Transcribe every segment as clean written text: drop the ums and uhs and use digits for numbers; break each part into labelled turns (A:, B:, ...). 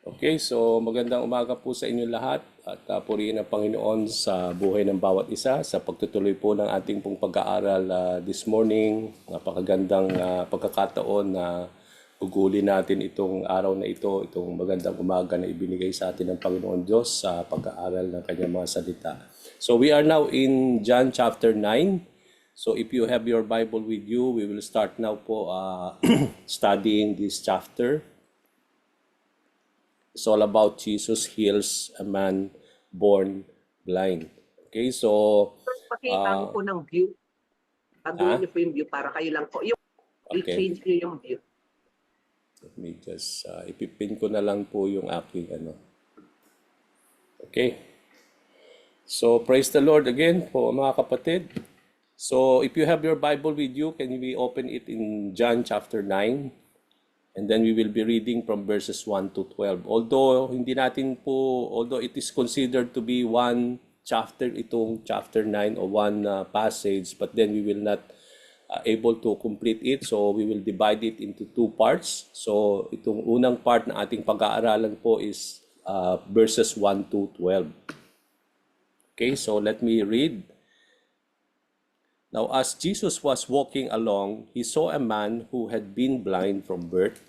A: Okay, so magandang umaga po sa inyo lahat at purihin ang Panginoon sa buhay ng bawat isa sa pagtutuloy po ng ating pong pag-aaral this morning. Napakagandang pagkakataon na ugulin natin itong araw na ito, itong magandang umaga na ibinigay sa atin ng Panginoon Diyos sa pag-aaral ng kanyang mga salita. So we are now in John chapter 9. So if you have your Bible with you, we will start now po studying this chapter. It's all about Jesus heals a man born blind. Okay, so
B: Pakita mo po ng view. Baguhin niyo po yung view para kayo lang po.
A: okay,
B: I-change niyo yung view.
A: let me just ipipin ko na lang po yung aking ano. Okay. So praise the Lord again po mga kapatid. So if you have your Bible with you, can we open it in John chapter 9? And then we will be reading from verses 1 to 12. Although it is considered to be one chapter, itong chapter 9 or one passage, but then we will not able to complete it. So we will divide it into two parts. So itong unang part na ating pag-aaralan po is verses 1 to 12. Okay, so let me read. Now, as Jesus was walking along, he saw a man who had been blind from birth.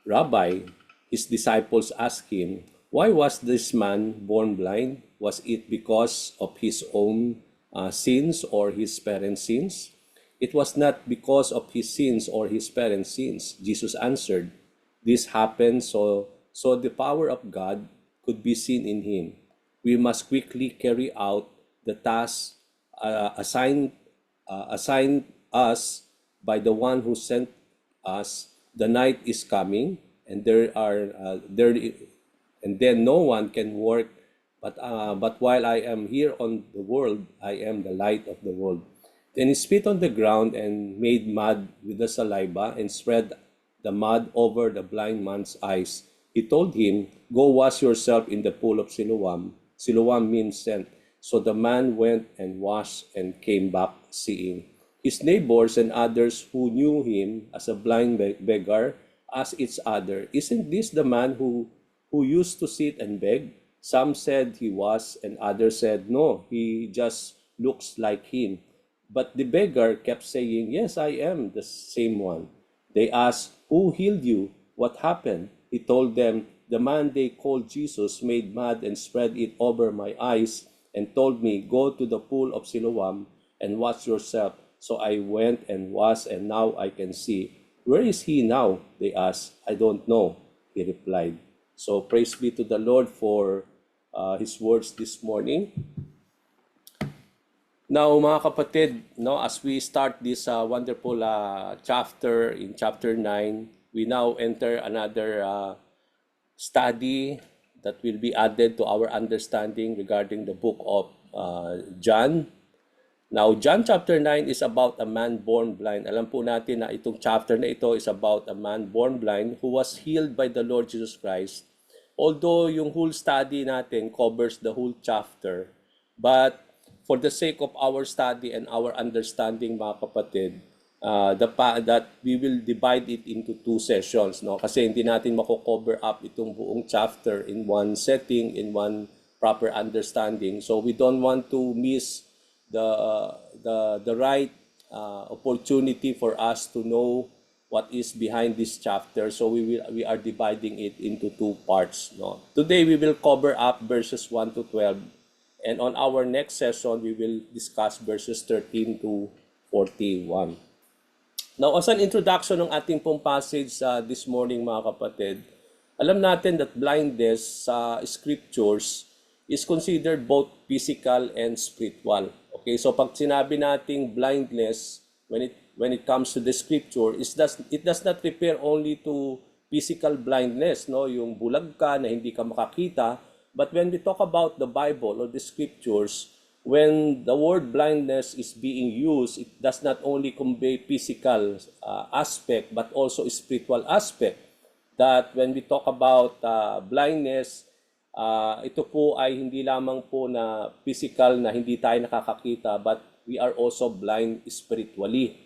A: Rabbi, his disciples asked him, why was this man born blind? Was it because of his own sins or his parents' sins? It was not because of his sins or his parents' sins. Jesus answered, this happened so the power of God could be seen in him. We must quickly carry out the task assigned us by the one who sent us. The night is coming, and and then no one can work. But while I am here on the world, I am the light of the world. Then he spit on the ground and made mud with the saliva and spread the mud over the blind man's eyes. He told him, go wash yourself in the pool of Siloam. Siloam means sent. So the man went and washed and came back seeing. His neighbors and others who knew him as a blind beggar asked each other, isn't this the man who used to sit and beg? Some said he was, and others said, no, he just looks like him. But the beggar kept saying, yes, I am the same one. They asked, who healed you? What happened? He told them, the man they called Jesus made mud and spread it over my eyes and told me, go to the pool of Siloam and wash yourself. So I went and washed, and now I can see. Where is he now? They asked. I don't know, he replied. So praise be to the Lord for his words this morning. Now, mga kapatid, no, as we start this wonderful chapter in chapter 9, we now enter another study that will be added to our understanding regarding the book of John. Now, John chapter 9 is about a man born blind. Alam po natin na itong chapter na ito is about a man born blind who was healed by the Lord Jesus Christ. Although yung whole study natin covers the whole chapter, but for the sake of our study and our understanding, mga kapatid, that we will divide it into two sessions, no? Kasi hindi natin mako-cover up itong buong chapter in one setting, in one proper understanding. So we don't want to miss the right opportunity for us to know what is behind this chapter. So we are dividing it into two parts, no? Today we will cover up verses 1 to 12, and on our next session we will discuss verses 13 to 41. Now, as an introduction ng ating pong passage this morning, mga kapatid, alam natin that blindness sa scriptures is considered both physical and spiritual. Okay, so pag sinabi nating blindness, when it comes to the scripture, it does not refer only to physical blindness, no, yung bulag ka na hindi ka makakita, but when we talk about the Bible or the scriptures, when the word blindness is being used, it does not only convey physical aspect, but also spiritual aspect. That when we talk about blindness, ito po ay hindi lamang po na physical na hindi tayo nakakakita, but we are also blind spiritually.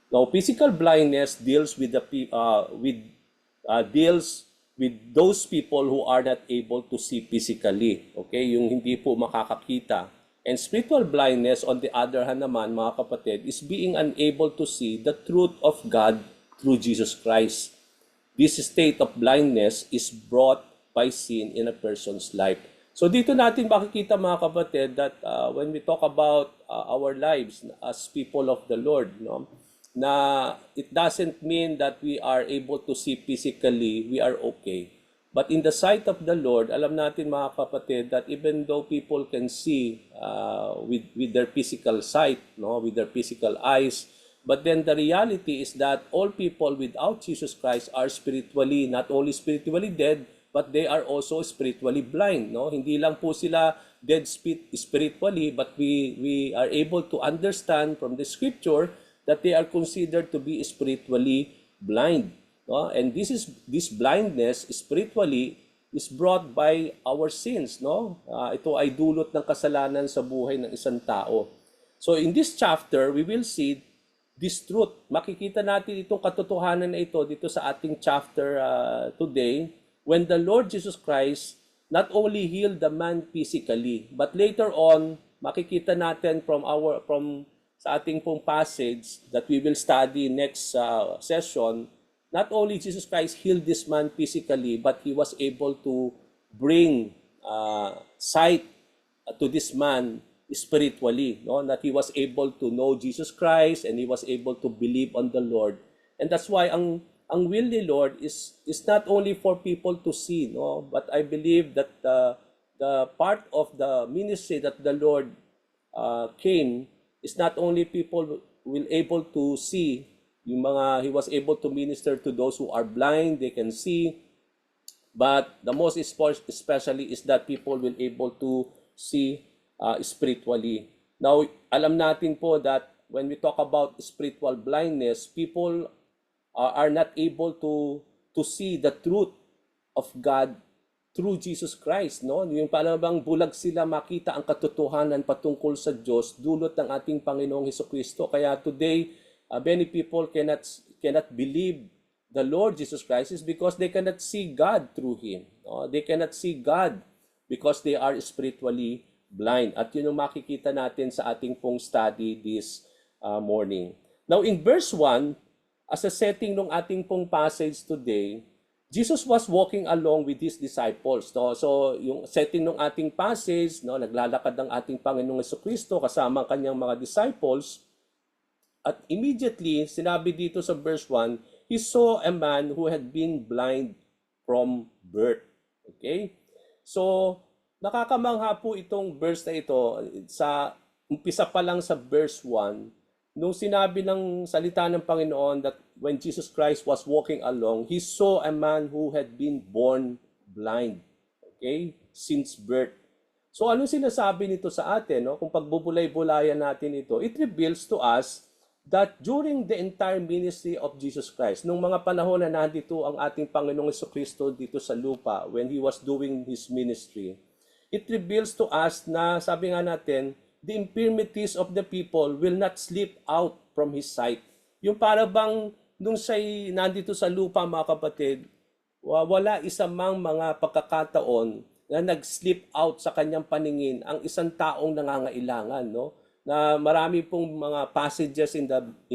A: Now, physical blindness deals with with those people who are not able to see physically. Okay, yung hindi po makakakita. And spiritual blindness, on the other hand naman, mga kapatid, is being unable to see the truth of God through Jesus Christ. This state of blindness is brought by sin in a person's life. So dito natin makikita, mga kapatid, that when we talk about our lives as people of the Lord, no, na it doesn't mean that we are able to see physically, we are okay. But in the sight of the Lord, alam natin, mga kapatid, that even though people can see with their physical sight, no, with their physical eyes, but then the reality is that all people without Jesus Christ are spiritually, not only spiritually dead, but they are also spiritually blind. No, hindi lang po sila dead spiritually, but we are able to understand from the Scripture that they are considered to be spiritually blind. No? And this blindness spiritually is brought by our sins. No? Ito ay dulot ng kasalanan sa buhay ng isang tao. So in this chapter, we will see this truth. Makikita natin itong katotohanan na ito dito sa ating chapter today, when the Lord Jesus Christ not only healed the man physically, but later on, makikita natin from sa ating pong passage that we will study next session, not only Jesus Christ healed this man physically, but he was able to bring sight to this man spiritually, no? That he was able to know Jesus Christ and he was able to believe on the Lord. And that's why ang will ni Lord is not only for people to see, no? But I believe that the part of the ministry that the Lord came is not only people will able to see. He was able to minister to those who are blind, they can see. But the most especially is that people will able to see spiritually. Now, alam natin po that when we talk about spiritual blindness, people are not able to see the truth of God through Jesus Christ, no? Yung parang bulag sila makita ang katotohanan patungkol sa Diyos dulot ng ating Panginoong Hesukristo. Kaya today, many people cannot believe the Lord Jesus Christ is because they cannot see God through Him. No? They cannot see God because they are spiritually blind. At yun yung makikita natin sa ating pong study this morning. Now in verse 1, as a setting ng ating pong passage today, Jesus was walking along with His disciples. No? So yung setting ng ating passage, no, naglalakad ang ating Panginoong Hesukristo kasama ang kanyang mga disciples. At immediately, sinabi dito sa verse 1, he saw a man who had been blind from birth. Okay? So, nakakamangha po itong verse na ito. Sa umpisa pa lang sa verse 1, nung sinabi ng salita ng Panginoon that when Jesus Christ was walking along, he saw a man who had been born blind. Okay? Since birth. So, ano sinasabi nito sa atin? No? Kung pagbubulay-bulayan natin ito, it reveals to us that during the entire ministry of Jesus Christ, nung mga panahon na nandito ang ating Panginoong Hesukristo dito sa lupa, when He was doing His ministry, it reveals to us na, sabi nga natin, the infirmities of the people will not slip out from His sight. Yung para bang, nung siya'y nandito sa lupa, mga kapatid, wala isamang mga pagkakataon na nag-slip out sa kanyang paningin ang isang taong nangangailangan, no? Na marami pong mga passages in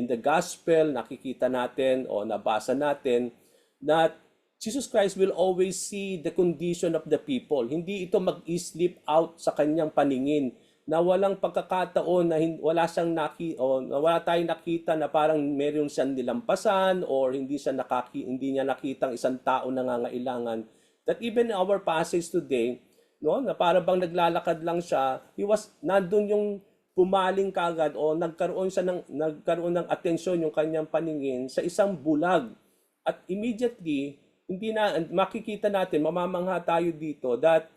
A: the gospel nakikita natin o nabasa natin that Jesus Christ will always see the condition of the people. Hindi ito mag-slip out sa kanyang paningin na walang pagkakataon na wala tayong nakita na parang meron siyang nilampasan or hindi niya nakitang isang tao nangangailangan. That even in our passage today, no, na para bang naglalakad lang siya, nandun yung pumaling kagad o nagkaroon ng atensyon yung kanyang paningin sa isang bulag. At immediately, makikita natin, mamamangha tayo dito that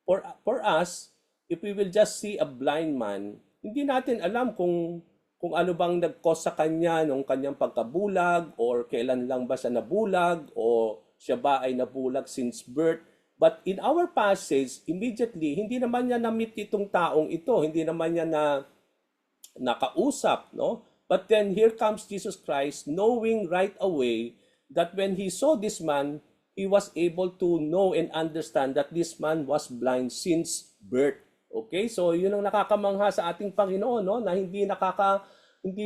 A: for us, if we will just see a blind man, hindi natin alam kung ano bang nag-cause sa kanya nung kanyang pagkabulag or kailan lang ba siya nabulag o siya ba ay nabulag since birth. But in our passage, immediately, hindi naman niya na-meet itong taong ito. Hindi naman niya nakausap, no? But then here comes Jesus Christ knowing right away that when He saw this man, he was able to know and understand that this man was blind since birth. Okay? So, yun ang nakakamangha sa ating Panginoon, no? Na hindi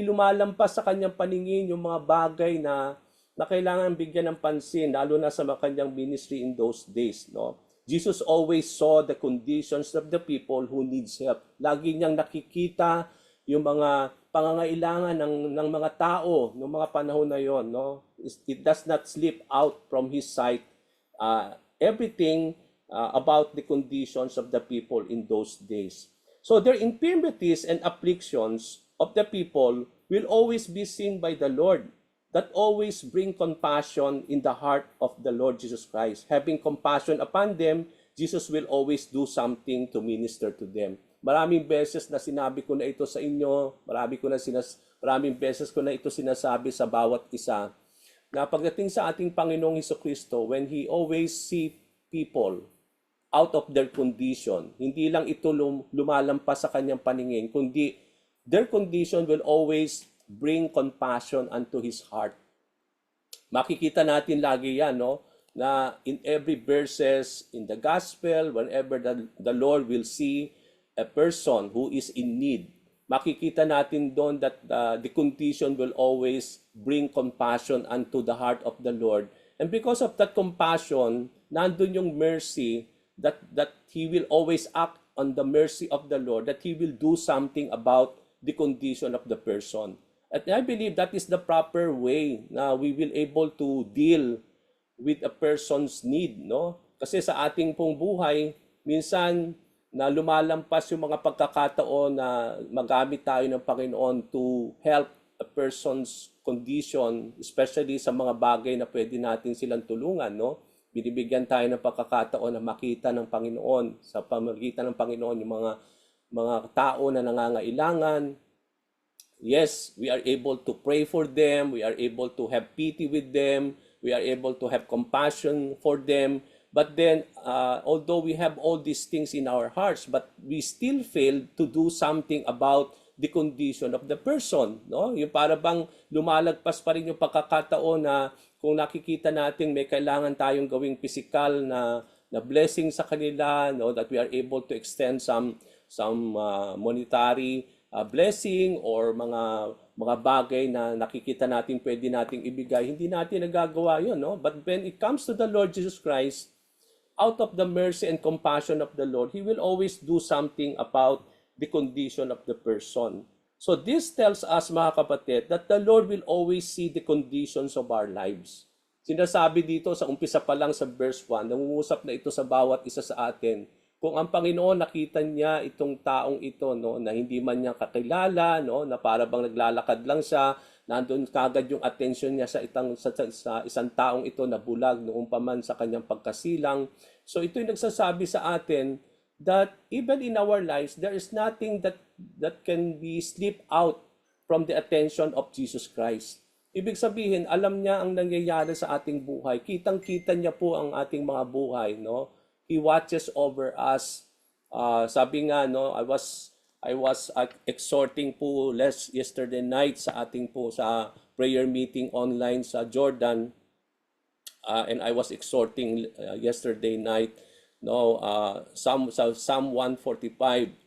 A: lumalampas sa kanyang paningin yung mga bagay na kailangan bigyan ng pansin, lalo na sa kanyang ministry in those days, no? Jesus always saw the conditions of the people who needs help. Lagi niyang nakikita yung mga pangangailangan ng mga tao ng mga panahon na yon, no? It does not slip out from his sight everything about the conditions of the people in those days. So their infirmities and afflictions of the people will always be seen by the Lord. That always bring compassion in the heart of the Lord Jesus Christ. Having compassion upon them, Jesus will always do something to minister to them. Maraming beses na sinabi ko na ito sa inyo, maraming beses ko na ito sinasabi sa bawat isa, na pagdating sa ating Panginoong Hesukristo, when He always see people out of their condition, hindi lang ito lumalampas sa kanyang paningin, kundi their condition will always bring compassion unto his heart. Makikita natin lagi yan, no? Na in every verses in the gospel, whenever the Lord will see a person who is in need, makikita natin doon that the condition will always bring compassion unto the heart of the Lord. And because of that compassion, nandun yung mercy that He will always act on the mercy of the Lord, that He will do something about the condition of the person. At I believe that is the proper way na we will able to deal with a person's need, no? Kasi sa ating pong buhay, minsan na lumalampas yung mga pagkakataon na magamit tayo ng Panginoon to help a person's condition, especially sa mga bagay na pwede natin silang tulungan, no? Binibigyan tayo ng pagkakataon na makita ng Panginoon, sa pamagitan ng Panginoon yung mga tao na nangangailangan. Yes, we are able to pray for them. We are able to have pity with them. We are able to have compassion for them. But then, although we have all these things in our hearts, but we still fail to do something about the condition of the person. No? Yung para bang lumalagpas pa rin yung pagkakataon na kung nakikita natin may kailangan tayong gawing physical na blessing sa kanila, no? That we are able to extend some monetary blessing or mga bagay na nakikita natin pwede nating ibigay, hindi natin nagagawa yun, no? But when it comes to the Lord Jesus Christ, out of the mercy and compassion of the Lord, He will always do something about the condition of the person. So this tells us, mga kapatid, that the Lord will always see the conditions of our lives. Sinasabi dito sa umpisa pa lang sa verse 1, nangungusap na ito sa bawat isa sa atin. Kung ang Panginoon nakita niya itong taong ito, no, na hindi man niya kakilala, no, na para bang naglalakad lang siya, nandun kagad yung attention niya sa isang taong ito na bulag noong pa man sa kanyang pagkasilang. So ito'y nagsasabi sa atin that even in our lives, there is nothing that can be slip out from the attention of Jesus Christ. Ibig sabihin, alam niya ang nangyayari sa ating buhay. Kitang-kita niya po ang ating mga buhay, no? He watches over us. Sabi nga, no, I was exhorting po yesterday night sa ating po sa prayer meeting online sa Jordan, and I was exhorting yesterday night, no, Psalm 145,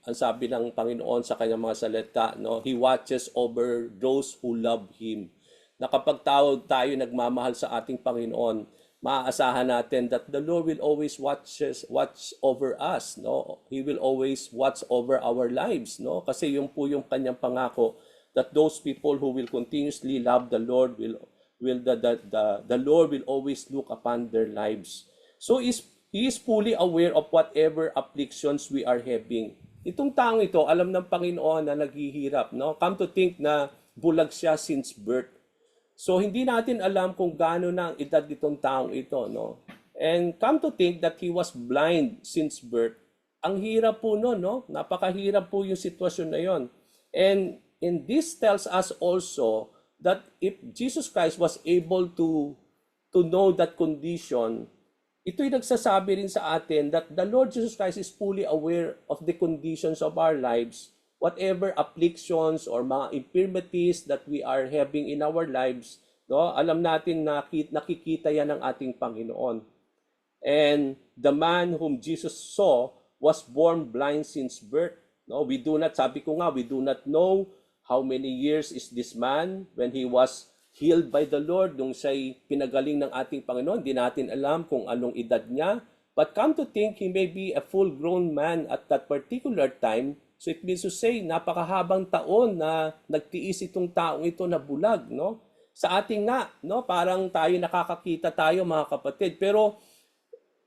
A: ang sabi ng Panginoon sa kanyang mga salita, no, He watches over those who love Him. Na kapag tayo nagmamahal sa ating Panginoon, maaasahan natin that the Lord will always watch over us, no? He will always watch over our lives, no? Kasi yung po yung kanyang pangako that those people who will continuously love the Lord the Lord will always look upon their lives. So He is fully aware of whatever afflictions we are having. Itong taong ito, alam ng Panginoon na naghihirap, no? Come to think na bulag siya since birth. So hindi natin alam kung gaano na ang edad nitong taong ito, no? And come to think that he was blind since birth. Ang hirap po noon, no? Napakahirap po yung sitwasyon na yon. And this tells us also that if Jesus Christ was able to know that condition, ito'y nagsasabi rin sa atin that the Lord Jesus Christ is fully aware of the conditions of our lives. Whatever afflictions or mga infirmities that we are having in our lives, no, alam natin na nakikita yan ng ating Panginoon. And the man whom Jesus saw was born blind since birth. No, we do not, sabi ko nga, we do not know how many years is this man when he was healed by the Lord, nung siya'y pinagaling ng ating Panginoon. Hindi natin alam kung anong edad niya. But come to think, he may be a full-grown man at that particular time. So it means to say, napakahabang taon na nagtiis itong taong ito na bulag, no? Sa ating nga, no, parang tayo nakakakita tayo, mga kapatid. Pero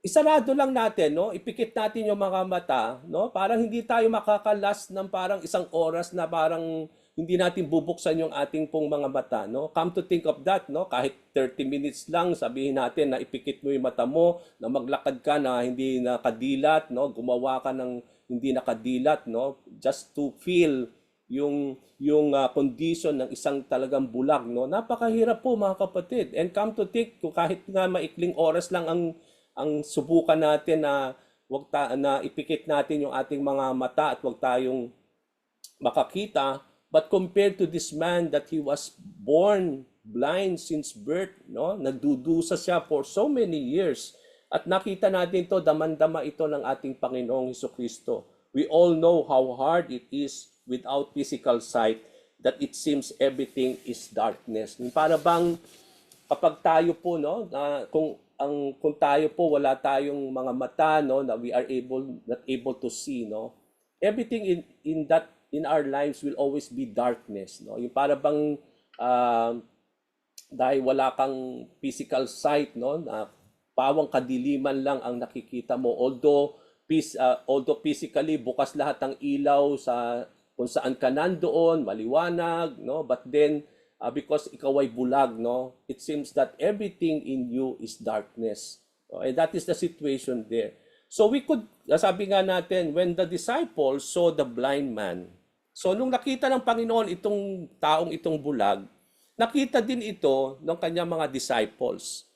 A: isarado lang natin, no? Ipikit natin yung mga mata, no? Parang hindi tayo makakalas ng parang isang oras na parang hindi natin bubuksan yung ating pong mga mata, no? Come to think of that, no? Kahit 30 minutes lang, sabihin natin na ipikit mo yung mata mo, na maglakad ka na hindi nakadilat, no? Gumawa ka ng hindi nakadilat, no? Just to feel yung condition ng isang talagang bulag, no? Napakahirap po, mga kapatid. And come to think, kung kahit nga maikling oras lang ang subukan natin na na ipikit natin yung ating mga mata at wag tayong makakita, but compared to this man that he was born blind since birth, no? Nagdudusa siya for so many years. At nakita natin to, damandama ito ng ating Panginoong Hesukristo. We all know how hard it is without physical sight, that it seems everything is darkness. Para bang kapag tayo po, no, kung tayo po wala tayong mga mata, no, na we are not able to see, no, everything in our lives will always be darkness, no. Yung para bang dahil wala kang physical sight, no, na pawang kadiliman lang ang nakikita mo, although physically bukas lahat ng ilaw sa kung saan ka nandoon, maliwanag, no, but then because ikaw ay bulag, no, it seems that everything in you is darkness. And that is the situation there. So we could, sabi nga natin, when the disciples saw the blind man, so nung nakita ng Panginoon itong taong itong bulag, nakita din ito ng kanyang mga disciples.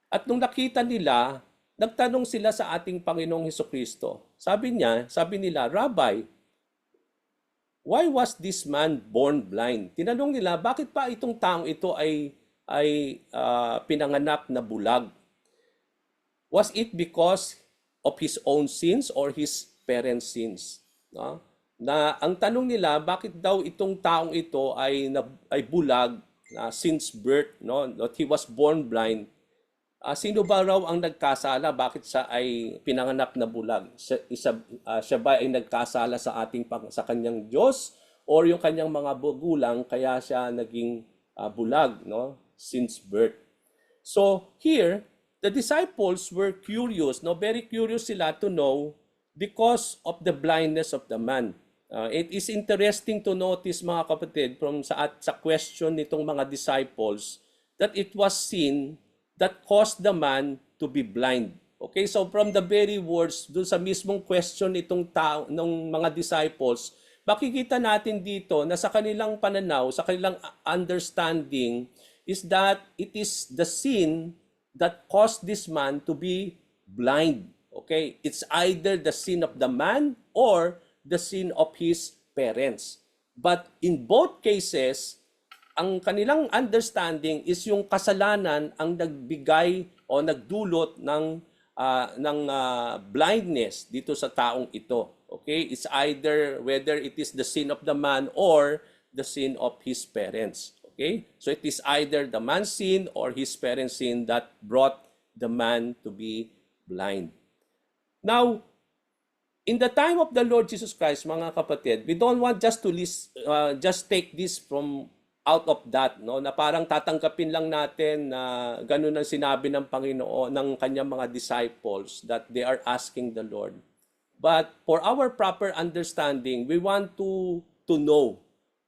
A: At nung nakita nila, nagtanong sila sa ating Panginoong Hesukristo. Sabi nila, Rabbi, why was this man born blind? Tinanong nila, bakit pa itong taong ito ay pinanganak na bulag? Was it because of his own sins or his parents' sins? No? Na ang tanong nila, bakit daw itong taong ito ay bulag since birth, no? That he was born blind? Sino ba raw ang nagkasala? Bakit siya ay pinanganak na bulag? Siya ba ay nagkasala sa sa kanyang Diyos or yung kanyang mga magulang kaya siya naging bulag, no? Since birth. So here, the disciples were curious, no? Very curious sila to know because of the blindness of the man. It is interesting to notice, mga kapatid, sa question nitong mga disciples, that it was sin that caused the man to be blind. Okay, so from the very words, dun sa mismong question nitong ng mga disciples, makikita natin dito na sa kanilang pananaw, sa kanilang understanding, is that it is the sin that caused this man to be blind. Okay, it's either the sin of the man or the sin of his parents. But in both cases, ang kanilang understanding is yung kasalanan ang nagbigay o nagdulot ng blindness dito sa taong ito. Okay? It's either whether it is the sin of the man or the sin of his parents. Okay? So it is either the man's sin or his parents' sin that brought the man to be blind. Now, in the time of the Lord Jesus Christ, mga kapatid, we don't want just to just take this from out of that, no, na parang tatanggapin lang natin na ganun ang sinabi ng Panginoon ng kanyang mga disciples that they are asking the Lord. But for our proper understanding, we want to know,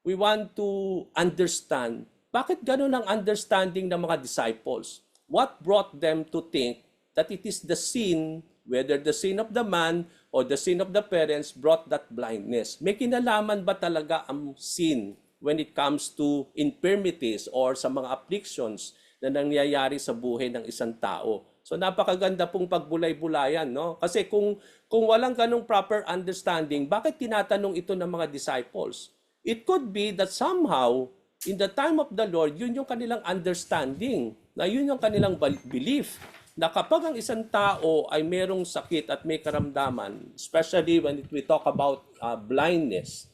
A: we want to understand, bakit ganun ang understanding ng mga disciples? What brought them to think that it is the sin, whether the sin of the man or the sin of the parents, brought that blindness? May kinalaman ba talaga ang sin when it comes to infirmities or sa mga afflictions na nangyayari sa buhay ng isang tao? So napakaganda pong pagbulay-bulayan, no? Kasi kung walang ganong proper understanding, bakit tinatanong ito ng mga disciples? It could be that somehow, in the time of the Lord, yun yung kanilang understanding, na yun yung kanilang belief. na kapag ang isang tao ay merong sakit at may karamdaman, especially when we talk about blindness,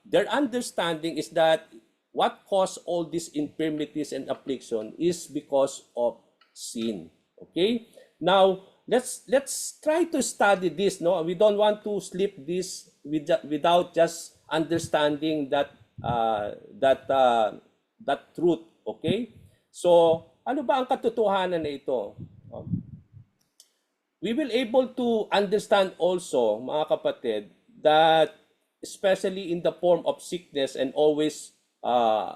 A: their understanding is that what caused all these infirmities and affliction is because of sin. Okay? Now, let's try to study this. No, we don't want to slip this without just understanding that truth. Okay? So, ano ba ang katotohanan na ito? We will able to understand also, mga kapatid, that especially in the form of sickness and always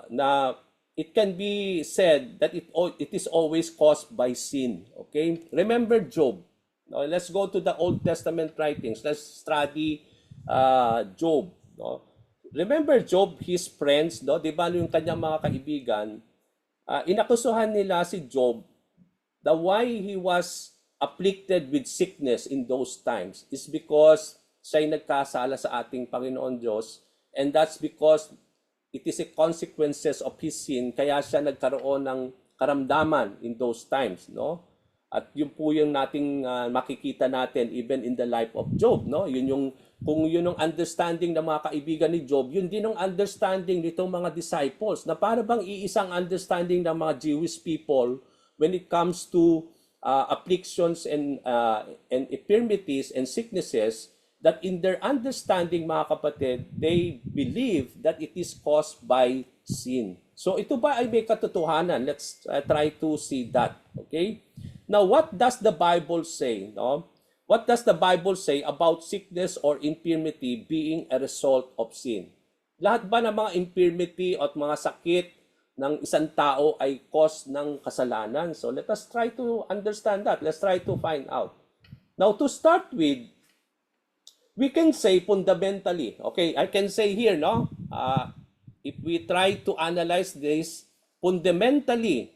A: na it can be said that it is always caused by sin. Okay? Remember Job. Now, let's go to the Old Testament writings. Let's study Job. No? Remember Job, his friends, no? Di ba yung kanyang mga kaibigan, inakusuhan nila si Job the why he was afflicted with sickness in those times is because siya'y nagkasala sa ating Panginoon Diyos, and that's because it is a consequences of his sin, kaya siya nagkaroon ng karamdaman in those times, no? At yun po yung nating makikita natin even in the life of Job, no? Yun yung kung yun ang understanding ng mga kaibigan ni Job, yun din ang understanding nitong mga disciples, na para bang iisang understanding ng mga Jewish people when it comes to afflictions and infirmities and sicknesses, that in their understanding, mga kapatid, they believe that it is caused by sin. So ito ba ay may katotohanan? Let's try to see that. Okay? Now, what does the Bible say? No? What does the Bible say about sickness or infirmity being a result of sin? Lahat ba ng mga infirmity at mga sakit ng isang tao ay cause ng kasalanan? So let us try to understand that. Let's try to find out. Now, to start with, we can say fundamentally, okay, I can say here, no? If we try to analyze this, fundamentally,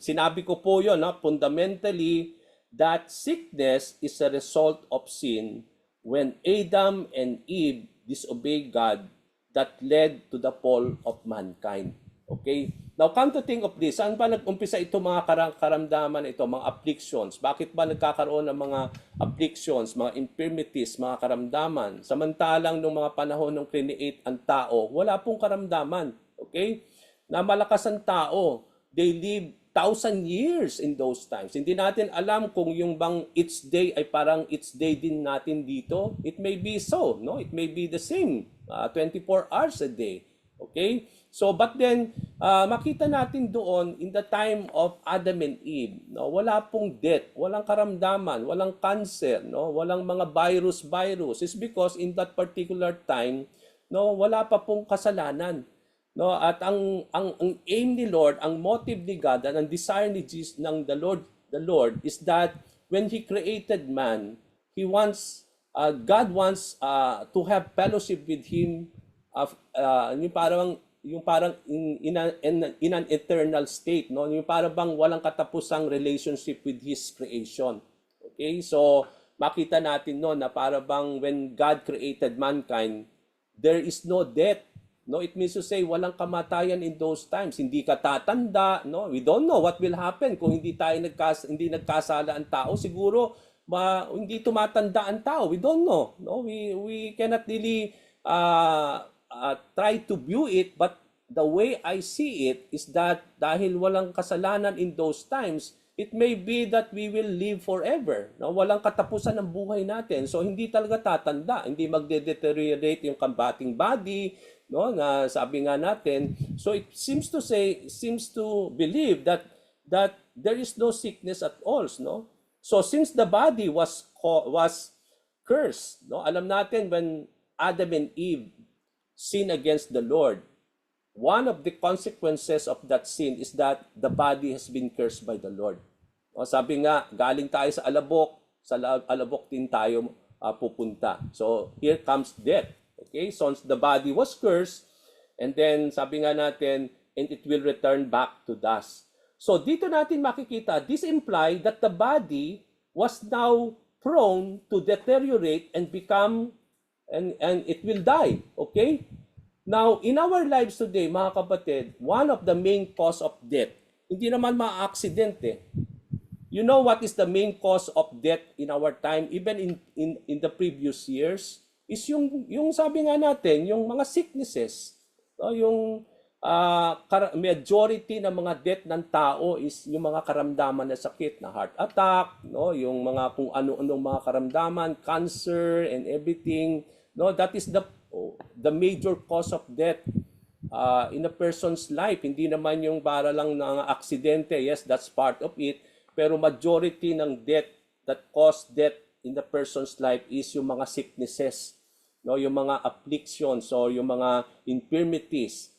A: sinabi ko po yun, no? Fundamentally, that sickness is a result of sin when Adam and Eve disobeyed God that led to the fall of mankind. Okay? Now, come to think of this, saan ba nag-umpisa ito mga karamdaman ito, mga afflictions? Bakit ba nagkakaroon ng mga afflictions, mga infirmities, mga karamdaman? Samantalang nung mga panahon ng create ang tao, wala pong karamdaman. Okay? Na malakas ang tao. They live 1,000 years in those times. Hindi natin alam kung yung bang each day ay parang each day din natin dito. It may be so, no? It may be the same, 24 hours a day. Okay? So, but then, makita natin doon in the time of Adam and Eve, no? Wala pong death, walang karamdaman, walang cancer, no? Walang mga virus. It's because in that particular time, no, wala pa pong kasalanan. No, at ang aim ni Lord, ang motive ni God, and ang desire ni Jesus ng the Lord is that when he created man, God wants to have fellowship with him yung parang in an eternal state, no? Yung parang bang walang katapusang relationship with his creation. Okay? So makita natin no na para bang when God created mankind, there is no death. No, it means to say walang kamatayan in those times. Hindi ka tatanda, no? We don't know what will happen kung hindi nagkasala ang tao. Siguro hindi tumatanda ang tao. We don't know, no? We cannot really try to view it, but the way I see it is that dahil walang kasalanan in those times, it may be that we will live forever. No? Walang katapusan ng buhay natin. So hindi talaga tatanda, hindi magde-deteriorate yung combating body, no, na sabi nga natin. So it seems to believe that there is no sickness at all, no? So since the body was cursed, no? Alam natin when Adam and Eve sinned against the Lord, one of the consequences of that sin is that the body has been cursed by the Lord. O, sabi nga, galing tayo sa alabok din tayo pupunta. So here comes death. Okay, so the body was cursed, and then sabi nga natin, and it will return back to dust. So dito natin makikita, this implies that the body was now prone to deteriorate and become, and it will die. Okay? Now, in our lives today, mga kapatid, one of the main cause of death hindi naman ma-accident eh. You know what is the main cause of death in our time, even in the previous years? Is yung sabi nga natin, yung mga sicknesses. No? Yung majority ng mga death ng tao is yung mga karamdaman na sakit, na heart attack, no? Yung mga kung ano-anong mga karamdaman, cancer and everything. No? That is the major cause of death in a person's life. Hindi naman yung para lang ng aksidente. Yes, that's part of it. Pero majority ng death that cause death in the person's life is yung mga sicknesses, no, yung mga afflictions or yung mga infirmities.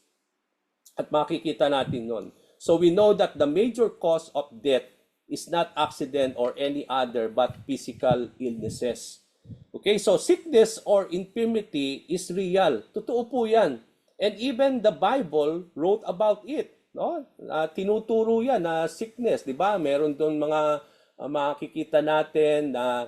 A: At makikita natin nun. So we know that the major cause of death is not accident or any other but physical illnesses. Okay, so sickness or infirmity is real. Totoo po yan. And even the Bible wrote about it. No? Tinuturo yan na sickness, di ba? Meron doon mga makikita natin na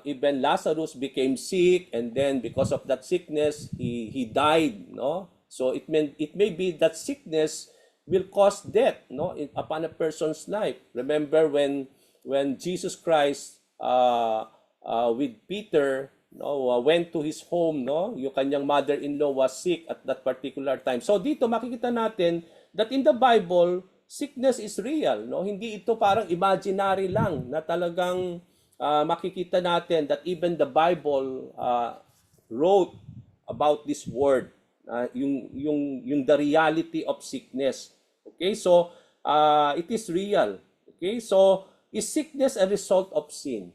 A: even Lazarus became sick, and then because of that sickness, he died, no? So it may be that sickness will cause death, no, upon a person's life. Remember when Jesus Christ with Peter, no, went to his home, no, yung kanyang mother-in-law was sick at that particular time. So dito makikita natin that in the Bible, sickness is real, no? Hindi ito parang imaginary lang na talagang makikita natin that even the Bible wrote about this word, yung the reality of sickness. Okay? So, it is real. Okay? So, is sickness a result of sin?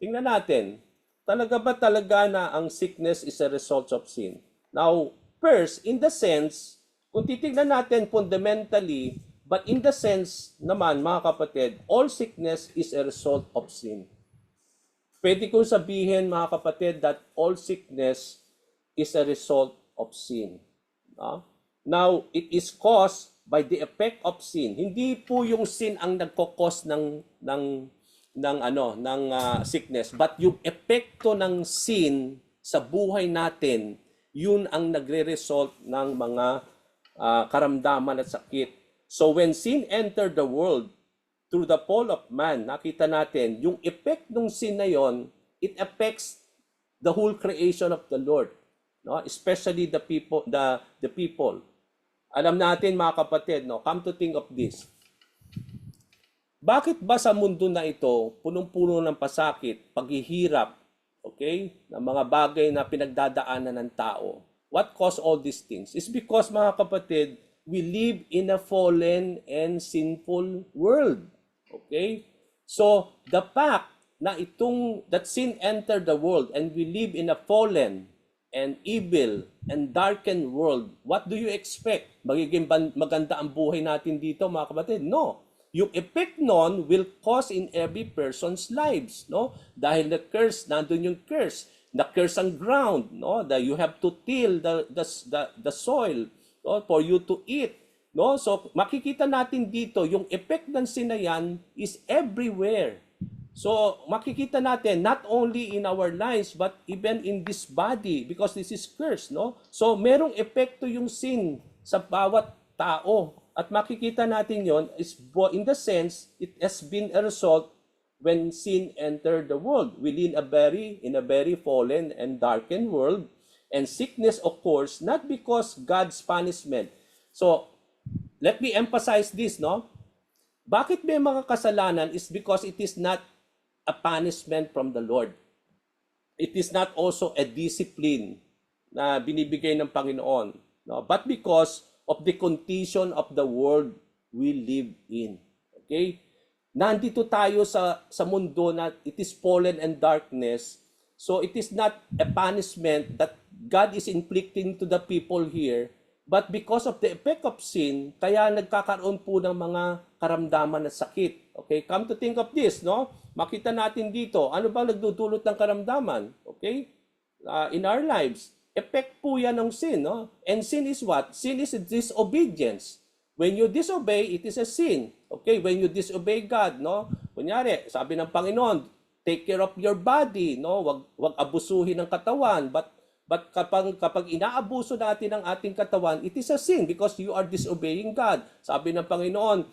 A: Tingnan natin. Talaga ba talaga na ang sickness is a result of sin? Now, first, in the sense, kung titignan natin fundamentally, but in the sense naman, mga kapatid, all sickness is a result of sin. Pwede kong sabihin, mga kapatid, that all sickness is a result of sin. Now, it is caused by the effect of sin. Hindi po yung sin ang nagko-cause ng sickness, but yung epekto ng sin sa buhay natin, yun ang nagre-result ng mga karamdaman at sakit. So when sin entered the world through the fall of man, nakita natin yung effect ng sin na yon, it affects the whole creation of the Lord, no? Especially the people. Alam natin, mga kapatid, no? Come to think of this. Bakit ba sa mundo na ito punong-puno ng pasakit, paghihirap, okay, ng mga bagay na pinagdadaanan ng tao? What caused all these things? It's because, mga kapatid, we live in a fallen and sinful world. Okay? So, the fact na that sin entered the world and we live in a fallen and evil and darkened world, what do you expect? Magiging maganda ang buhay natin dito, mga kapatid? No. Yung effect nun will cause in every person's lives, no? Dahil the curse, nandun yung curse. The curse ang ground, no? That you have to till the soil, no? For you to eat, no? So makikita natin dito yung effect ng sin na yan is everywhere. So makikita natin not only in our lives but even in this body because this is curse, no? So merong epekto yung sin sa bawat tao at makikita natin yon is in the sense it has been a result when sin entered the world. We live in a very fallen and darkened world, and sickness occurs not because God's punishment. So, let me emphasize this, no? Bakit may mga kasalanan is because it is not a punishment from the Lord. It is not also a discipline na binibigay ng Panginoon, no? But because of the condition of the world we live in. Okay? Nandito tayo sa mundo na it is fallen and darkness. So it is not a punishment that God is inflicting to the people here, but because of the effect of sin, kaya nagkakaroon po ng mga karamdaman at sakit. Okay, come to think of this, no? Makita natin dito, ano ba nagdudulot ng karamdaman? Okay? In our lives, effect po yan ng sin, no? And sin is what? Sin is disobedience. When you disobey, it is a sin. Okay, when you disobey God, no? Kunyari, sabi ng Panginoon, take care of your body, no? Wag abusuhin ng katawan, but But kapag inaabuso natin ang ating katawan, it is a sin because you are disobeying God. Sabi ng Panginoon,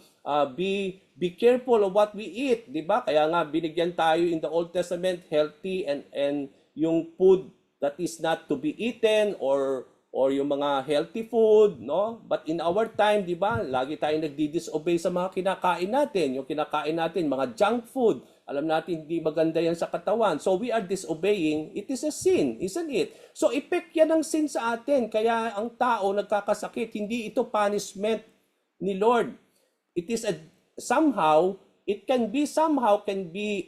A: be careful of what we eat, 'di ba? Kaya nga binigyan tayo in the Old Testament healthy and yung food that is not to be eaten or yung mga healthy food, no? But in our time, 'di ba? Lagi tayong nagdi-disobey sa mga kinakain natin. Yung kinakain natin, mga junk food. Alam natin hindi maganda yan sa katawan. So we are disobeying. It is a sin, isn't it? So effect yan ng sin sa atin. Kaya ang tao nagkakasakit. Hindi ito punishment ni Lord. It is it can be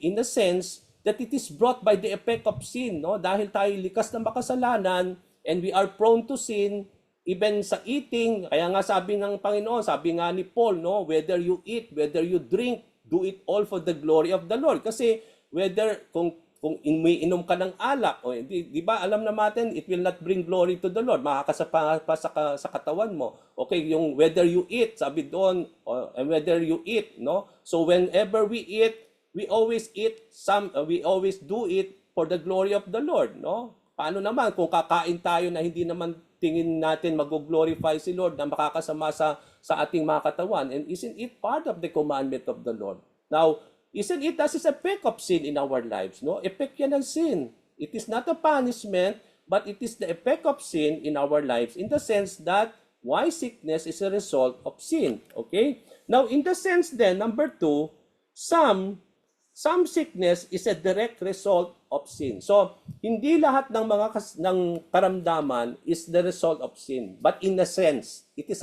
A: in a sense that it is brought by the effect of sin, no? Dahil tayo likas na makasalanan and we are prone to sin even sa eating. Kaya nga sabi ng Panginoon, sabi nga ni Paul, no, whether you eat, whether you drink, do it all for the glory of the Lord. Kasi kung may inom ka ng alak, o di ba alam na natin, it will not bring glory to the Lord. Makakasapa pa sa katawan mo. Okay, yung whether you eat, sabi doon, and whether you eat, no? So whenever we eat, we always do it for the glory of the Lord, no? Paano naman kung kakain tayo na hindi naman tingin natin mag-glorify si Lord na makakasama sa ating mga katawan? And isn't it part of the commandment of the Lord? Now, isn't it as is effect of sin in our lives? No? Effect yan ng sin. It is not a punishment, but it is the effect of sin in our lives in the sense that why sickness is a result of sin. Okay? Now, in the sense then, number 2, some sickness is a direct result of sin. So, hindi lahat ng ng karamdaman is the result of sin. But in a sense, it is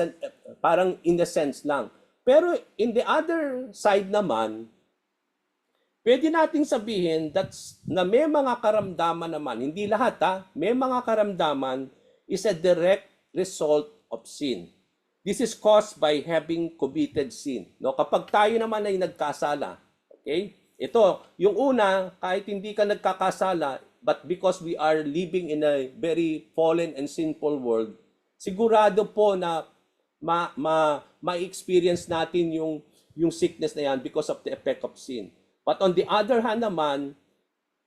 A: parang in a sense lang. Pero in the other side naman, pwede nating sabihin na may mga karamdaman naman, hindi lahat may mga karamdaman is a direct result of sin. This is caused by having committed sin. No, kapag tayo naman ay nagkasala, okay? Ito, yung una, kahit hindi ka nagkakasala, but because we are living in a very fallen and sinful world, sigurado po na ma-experience natin yung sickness na yan because of the effect of sin. But on the other hand naman,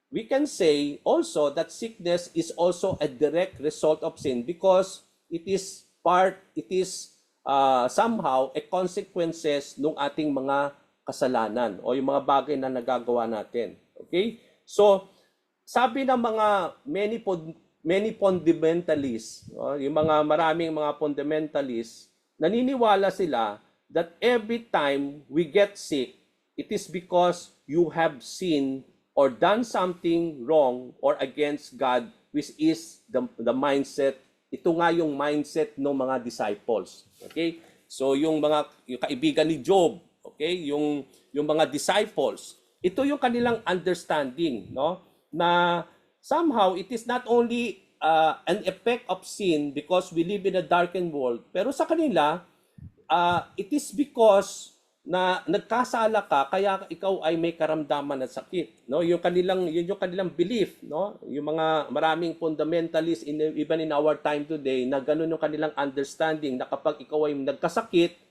A: we can say also that sickness is also a direct result of sin because it is somehow a consequences ng ating mga kasalanan o yung mga bagay na nagagawa natin. Okay? So, sabi ng mga many fundamentalists, yung maraming mga fundamentalists, naniniwala sila that every time we get sick, it is because you have sinned or done something wrong or against God, which is the mindset. Ito nga yung mindset ng mga disciples. Okay? So, yung kaibigan ni Job, okay, yung mga disciples, ito yung kanilang understanding, no? Na somehow it is not only an effect of sin because we live in a darkened world, pero sa kanila it is because na nagkasala ka kaya ikaw ay may karamdaman at sakit, no? Yung kanilang belief, no? Yung mga maraming fundamentalists even in our time today na ganun yung kanilang understanding na kapag ikaw ay nagkasakit,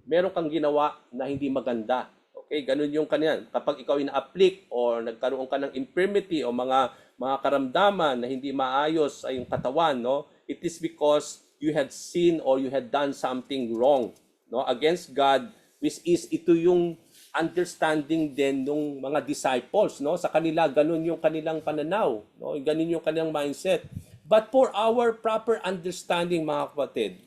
A: meron kang ginawa na hindi maganda. Okay, ganun yung kanyan. Kapag ikaw ay na-afflict or nagkaroon ka ng infirmity o mga karamdaman na hindi maayos ay yung katawan, no? It is because you had sinned or you had done something wrong, no, against God, which is ito yung understanding din ng mga disciples, no? Sa kanila ganun yung kanilang pananaw, no? Ganun yung kanilang mindset. But for our proper understanding, mga kapatid,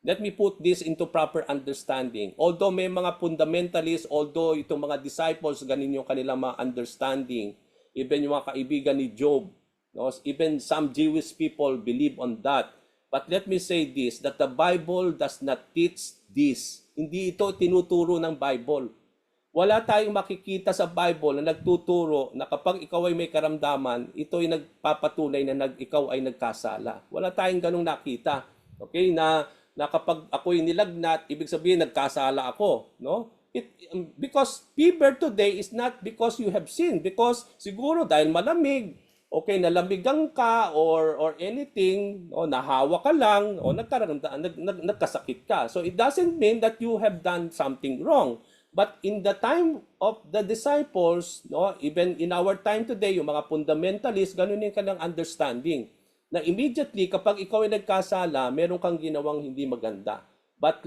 A: let me put this into proper understanding. Although may mga fundamentalists, although itong mga disciples, ganin yung kanilang mga understanding, even yung mga kaibigan ni Job, no? Even some Jewish people believe on that. But let me say this, that the Bible does not teach this. Hindi ito tinuturo ng Bible. Wala tayong makikita sa Bible na nagtuturo na kapag ikaw ay may karamdaman, ito ay nagpapatunay na ikaw ay nagkasala. Wala tayong ganung nakita. Okay, na kapag ako'y nilagnat, ibig sabihin nagkasala ako, no? Because fever today is not because you have sinned, because siguro dahil malamig, okay, nalamigan ka or anything, o nahawa ka lang, o nagkasakit ka. So it doesn't mean that you have done something wrong. But in the time of the disciples, no, even in our time today, yung mga fundamentalists, ganun yung kanilang understanding. na immediately kapag ikaw ay nagkasala, meron kang ginawang hindi maganda. But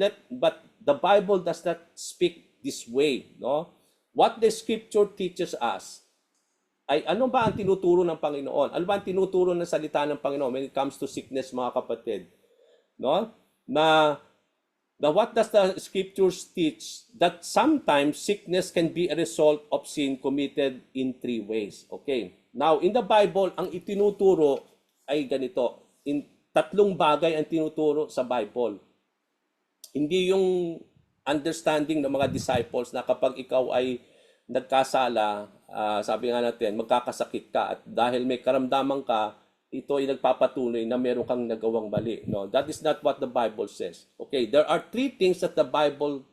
A: the Bible does not speak this way, no? What the scripture teaches us ay ano ba ang tinuturo ng Panginoon? Ano ba ang tinuturo ng salita ng Panginoon when it comes to sickness, mga kapatid? No? Na what does the scriptures teach? That sometimes sickness can be a result of sin committed in 3 ways. Okay. Now, in the Bible, ang itinuturo ay ganito. In 3 bagay ang tinuturo sa Bible. Hindi yung understanding ng mga disciples na kapag ikaw ay nagkasala, sabi nga natin, magkakasakit ka at dahil may karamdaman ka, ito ay nagpapatunay na meron kang nagawang mali. No, that is not what the Bible says. Okay, there are 3 things that the Bible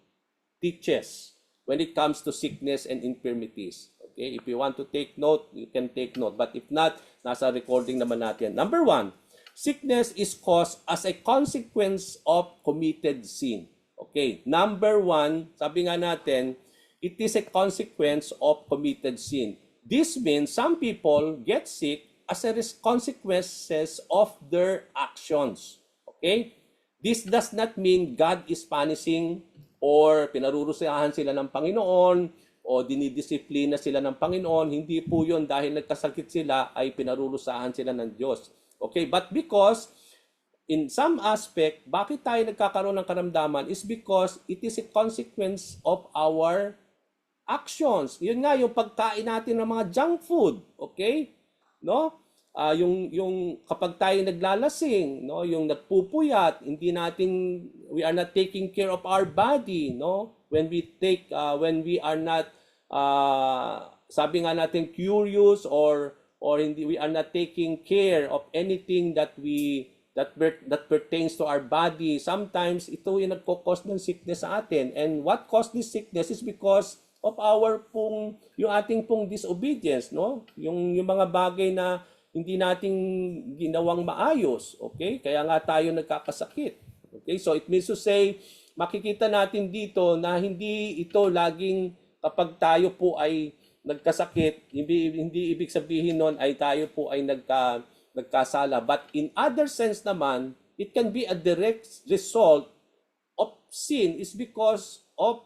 A: teaches when it comes to sickness and infirmities. Okay, if you want to take note, you can take note. But if not, nasa recording naman natin. Number 1, sickness is caused as a consequence of committed sin. Okay, number 1, sabi nga natin, it is a consequence of committed sin. This means some people get sick as a consequences of their actions. Okay? This does not mean God is punishing or pinarurusahan sila ng Panginoon o dinidisiplina sila ng Panginoon. Hindi po yun dahil nagkasakit sila ay pinarurusahan sila ng Diyos. Okay? But because in some aspect, bakit tayo nagkakaroon ng karamdaman is because it is a consequence of our actions. Yun nga, yung pagkain natin ng mga junk food. Okay? No? Yung kapag tayo naglalasing, no, yung nagpupuyat, we are not taking care of our body, no? When we are not sabi nga natin curious or hindi, we are not taking care of anything that pertains to our body. Sometimes ito yung nagko-cause ng sickness sa atin. And what caused this sickness is because of yung ating pong disobedience, no? Yung mga bagay na hindi nating ginawang maayos, okay? Kaya nga tayo nagkakasakit. Okay? So it means to say, makikita natin dito na hindi ito laging kapag tayo po ay nagkasakit, hindi ibig sabihin nun ay tayo po ay nagkasala. But in other sense naman, it can be a direct result of sin is because of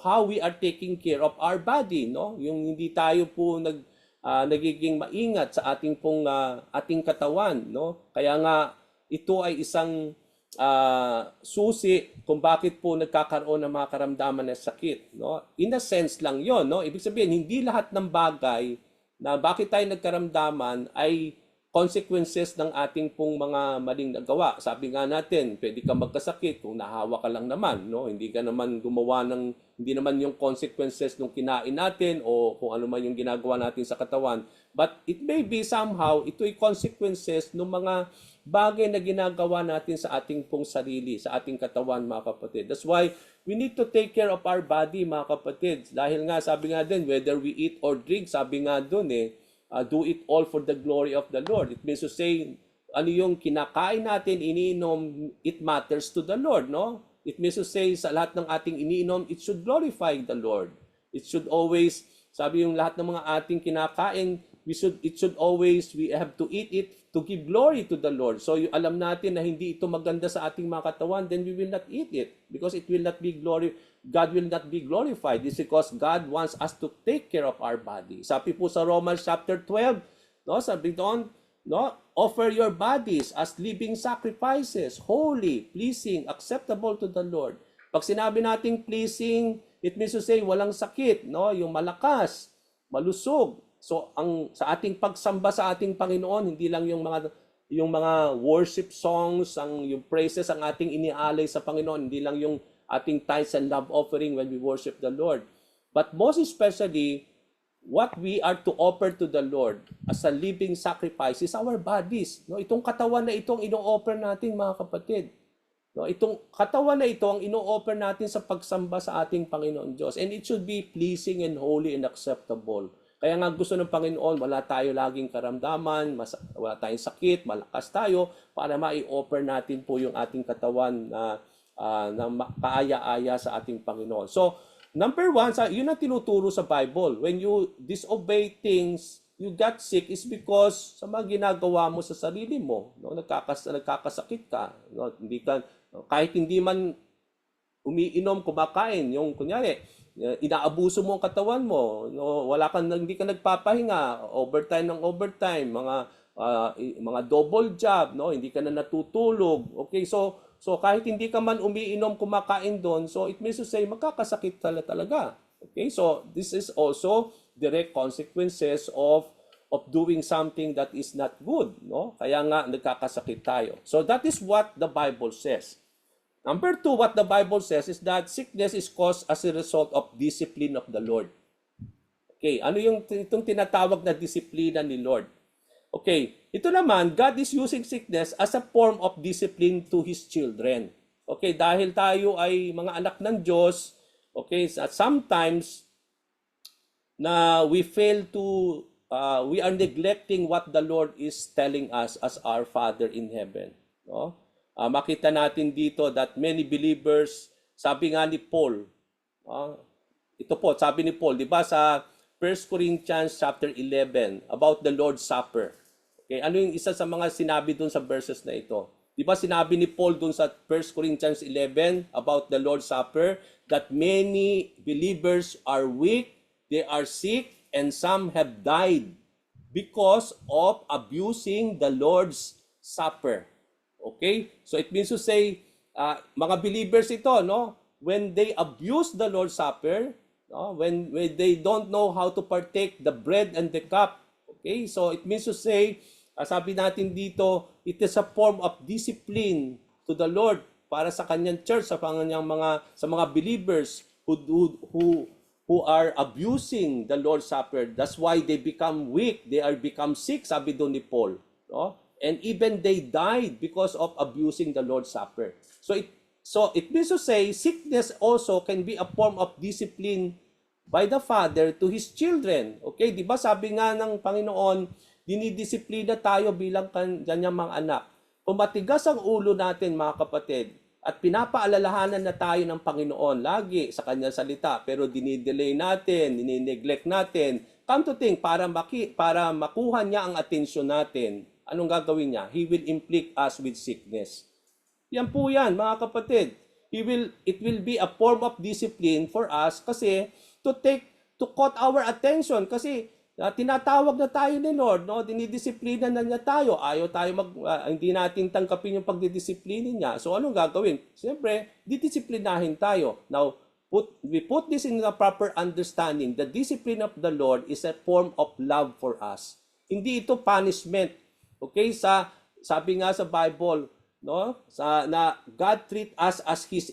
A: how we are taking care of our body, no? Yung hindi tayo po nagiging maingat sa ating katawan, no? Kaya nga ito ay isang susi kung bakit po nagkakaroon ng mga karamdaman ng sakit, no? In a sense lang 'yon, no? Ibig sabihin hindi lahat ng bagay na bakit tayo nagkaramdaman ay consequences ng ating pong mga maling nagawa. Sabi nga natin, pwede ka magkasakit kung nahawa ka lang naman, no? Hindi naman yung consequences nung kinain natin o kung ano man yung ginagawa natin sa katawan. But it may be somehow, ito'y consequences ng mga bagay na ginagawa natin sa ating pong sarili, sa ating katawan, mga kapatid. That's why we need to take care of our body, mga kapatid. Dahil nga, sabi nga din, whether we eat or drink, sabi nga dun do it all for the glory of the Lord. It means to say, ano yung kinakain natin, iniinom, it matters to the Lord, no? It means to say, sa lahat ng ating iniinom, it should glorify the Lord. It should always, sabi yung lahat ng mga ating kinakain, we have to eat it to give glory to the Lord. So alam natin na hindi ito maganda sa ating mga katawan, then we will not eat it because it will not be God will not be glorified. This is because God wants us to take care of our body. Sabi po sa Romans chapter 12, no, sabi doon, no, offer your bodies as living sacrifices, holy, pleasing, acceptable to the Lord. Pag sinabi nating pleasing, it means to say walang sakit, no, yung malakas, malusog. So sa ating pagsamba sa ating Panginoon, hindi lang yung mga worship songs, yung praises ang ating inialay sa Panginoon, hindi lang yung ating tithes and love offering when we worship the Lord. But most especially, what we are to offer to the Lord as a living sacrifice is our bodies. No, itong katawan na itong ino-offer natin, mga kapatid. No, itong katawan na ito ang ino-offer natin sa pagsamba sa ating Panginoon Diyos. And it should be pleasing and holy and acceptable. Kaya nga gusto ng Panginoon, wala tayo laging karamdaman, wala tayong sakit, malakas tayo para mai-offer natin po yung ating katawan na kaaya-aya sa ating Panginoon. So, number 1, yun ang tinuturo sa Bible. When you disobey things you got sick is because sa mga ginagawa mo sa sarili mo, no? Nagkakasakit ka, no? Hindi ka, kahit hindi man umiinom, kumakain, yung kunyari, inaabuso mo ang katawan mo, no? Hindi ka nagpapahinga, overtime ng overtime, mga double job, no? Hindi ka na natutulog. Okay, so kahit hindi ka man umiinom, kumakain doon, so it means to say magkakasakit talaga. Okay, so this is also direct consequences of doing something that is not good, no? Kaya nga nagkakasakit tayo. So that is what the Bible says. Number 2, what the Bible says is that sickness is caused as a result of discipline of the Lord. Okay, ano itong tinatawag na disiplina ni Lord? Okay, ito naman, God is using sickness as a form of discipline to His children. Okay, dahil tayo ay mga anak ng Diyos, okay, sometimes na we are neglecting what the Lord is telling us as our Father in heaven. No? Makita natin dito that many believers, sabi nga ni Paul, ito po, sabi ni Paul, di ba sa 1 Corinthians chapter 11 about the Lord's Supper. Okay, ano yung isa sa mga sinabi dun sa verses na ito? Di ba sinabi ni Paul dun sa 1 Corinthians 11 about the Lord's Supper that many believers are weak, they are sick, and some have died because of abusing the Lord's Supper. Okay? So it means to say, mga believers ito, no? When they abuse the Lord's Supper, no? When they don't know how to partake the bread and the cup, okay? So it means to say, sabi natin dito, it is a form of discipline to the Lord para sa kanyang church, sa mga believers who are abusing the Lord's Supper. That's why they become weak, they are become sick, sabi doon ni Paul, no? And even they died because of abusing the Lord's Supper. So it means to say, sickness also can be a form of discipline by the Father to His children. Okay, di ba sabi nga ng Panginoon, dinidisiplina tayo bilang kanyang mga anak. Kung matigas ang ulo natin, mga kapatid, at pinapaalalahanan na tayo ng Panginoon lagi sa kanyang salita, pero dinidelay natin, dinineglect natin, come to think, para makuha niya ang atensyon natin, anong gagawin niya? He will inflict us with sickness. Yan po yan, mga kapatid. It will be a form of discipline for us kasi to cut our attention kasi tinatawag na tayo ni Lord, no? Dinidisiplina na niya tayo. Ayaw tayo hindi natin tangkapin yung pagdidisiplina niya. So anong gagawin? Siyempre, didisiplinahin tayo. Now, we put this in the proper understanding. The discipline of the Lord is a form of love for us. Hindi ito punishment. Okay, sabi nga sa Bible, no? Na God treat us as His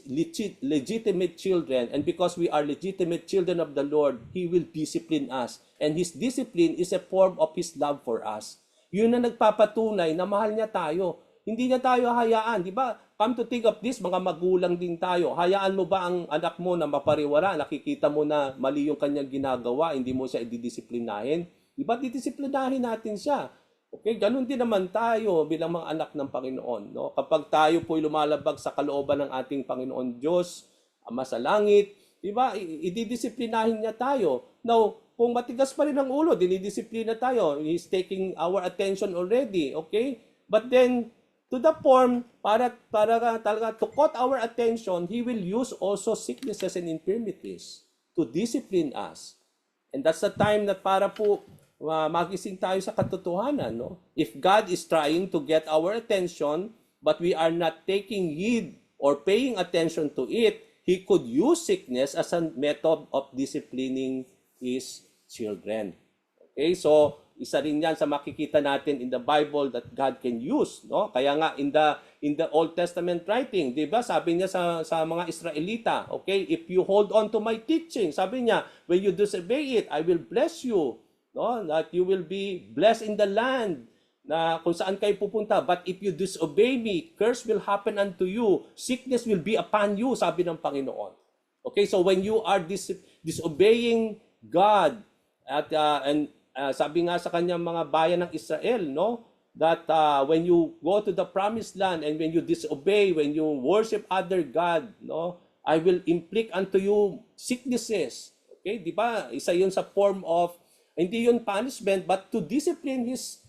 A: legitimate children, and because we are legitimate children of the Lord, He will discipline us. And His discipline is a form of His love for us. Yun na nagpapatunay na mahal niya tayo. Hindi niya tayo hayaan, di ba? Come to think of this, mga magulang din tayo. Hayaan mo ba ang anak mo na mapariwara? Nakikita mo na mali yung kanyang ginagawa, hindi mo siya ididisiplinahin? Di ba didisiplinahin natin siya? Okay, ganun din naman tayo bilang mga anak ng Panginoon. No? Kapag tayo po'y lumalabag sa kalooban ng ating Panginoon Diyos, Ama sa langit, di ba, ididisiplinahin niya tayo. Now, kung matigas pa rin ang ulo, dinidisiplina tayo. He's taking our attention already, okay? But then, to the form, para talaga to cut our attention, He will use also sicknesses and infirmities to discipline us. And that's the time that para po magising tayo sa katotohanan, no? If God is trying to get our attention, but we are not taking heed or paying attention to it, He could use sickness as a method of disciplining His children. Okay, so isa rin yan sa makikita natin in the Bible that God can use, no? Kaya nga in the Old Testament writing, 'di ba? Sabi niya sa mga Israelita, okay, if you hold on to my teaching, sabi niya, when you disobey it, I will bless you, no? That you will be blessed in the land na kung saan kayo pupunta. But if you disobey me, curse will happen unto you, sickness will be upon you, sabi ng Panginoon. Okay, so when you are disobeying God, sabi nga sa kanyang mga bayan ng Israel, no, that when you go to the promised land and when you disobey, when you worship other God, no, I will inflict unto you sicknesses. Okay, di ba? Isa yun sa form of Hindi yun punishment, but to discipline his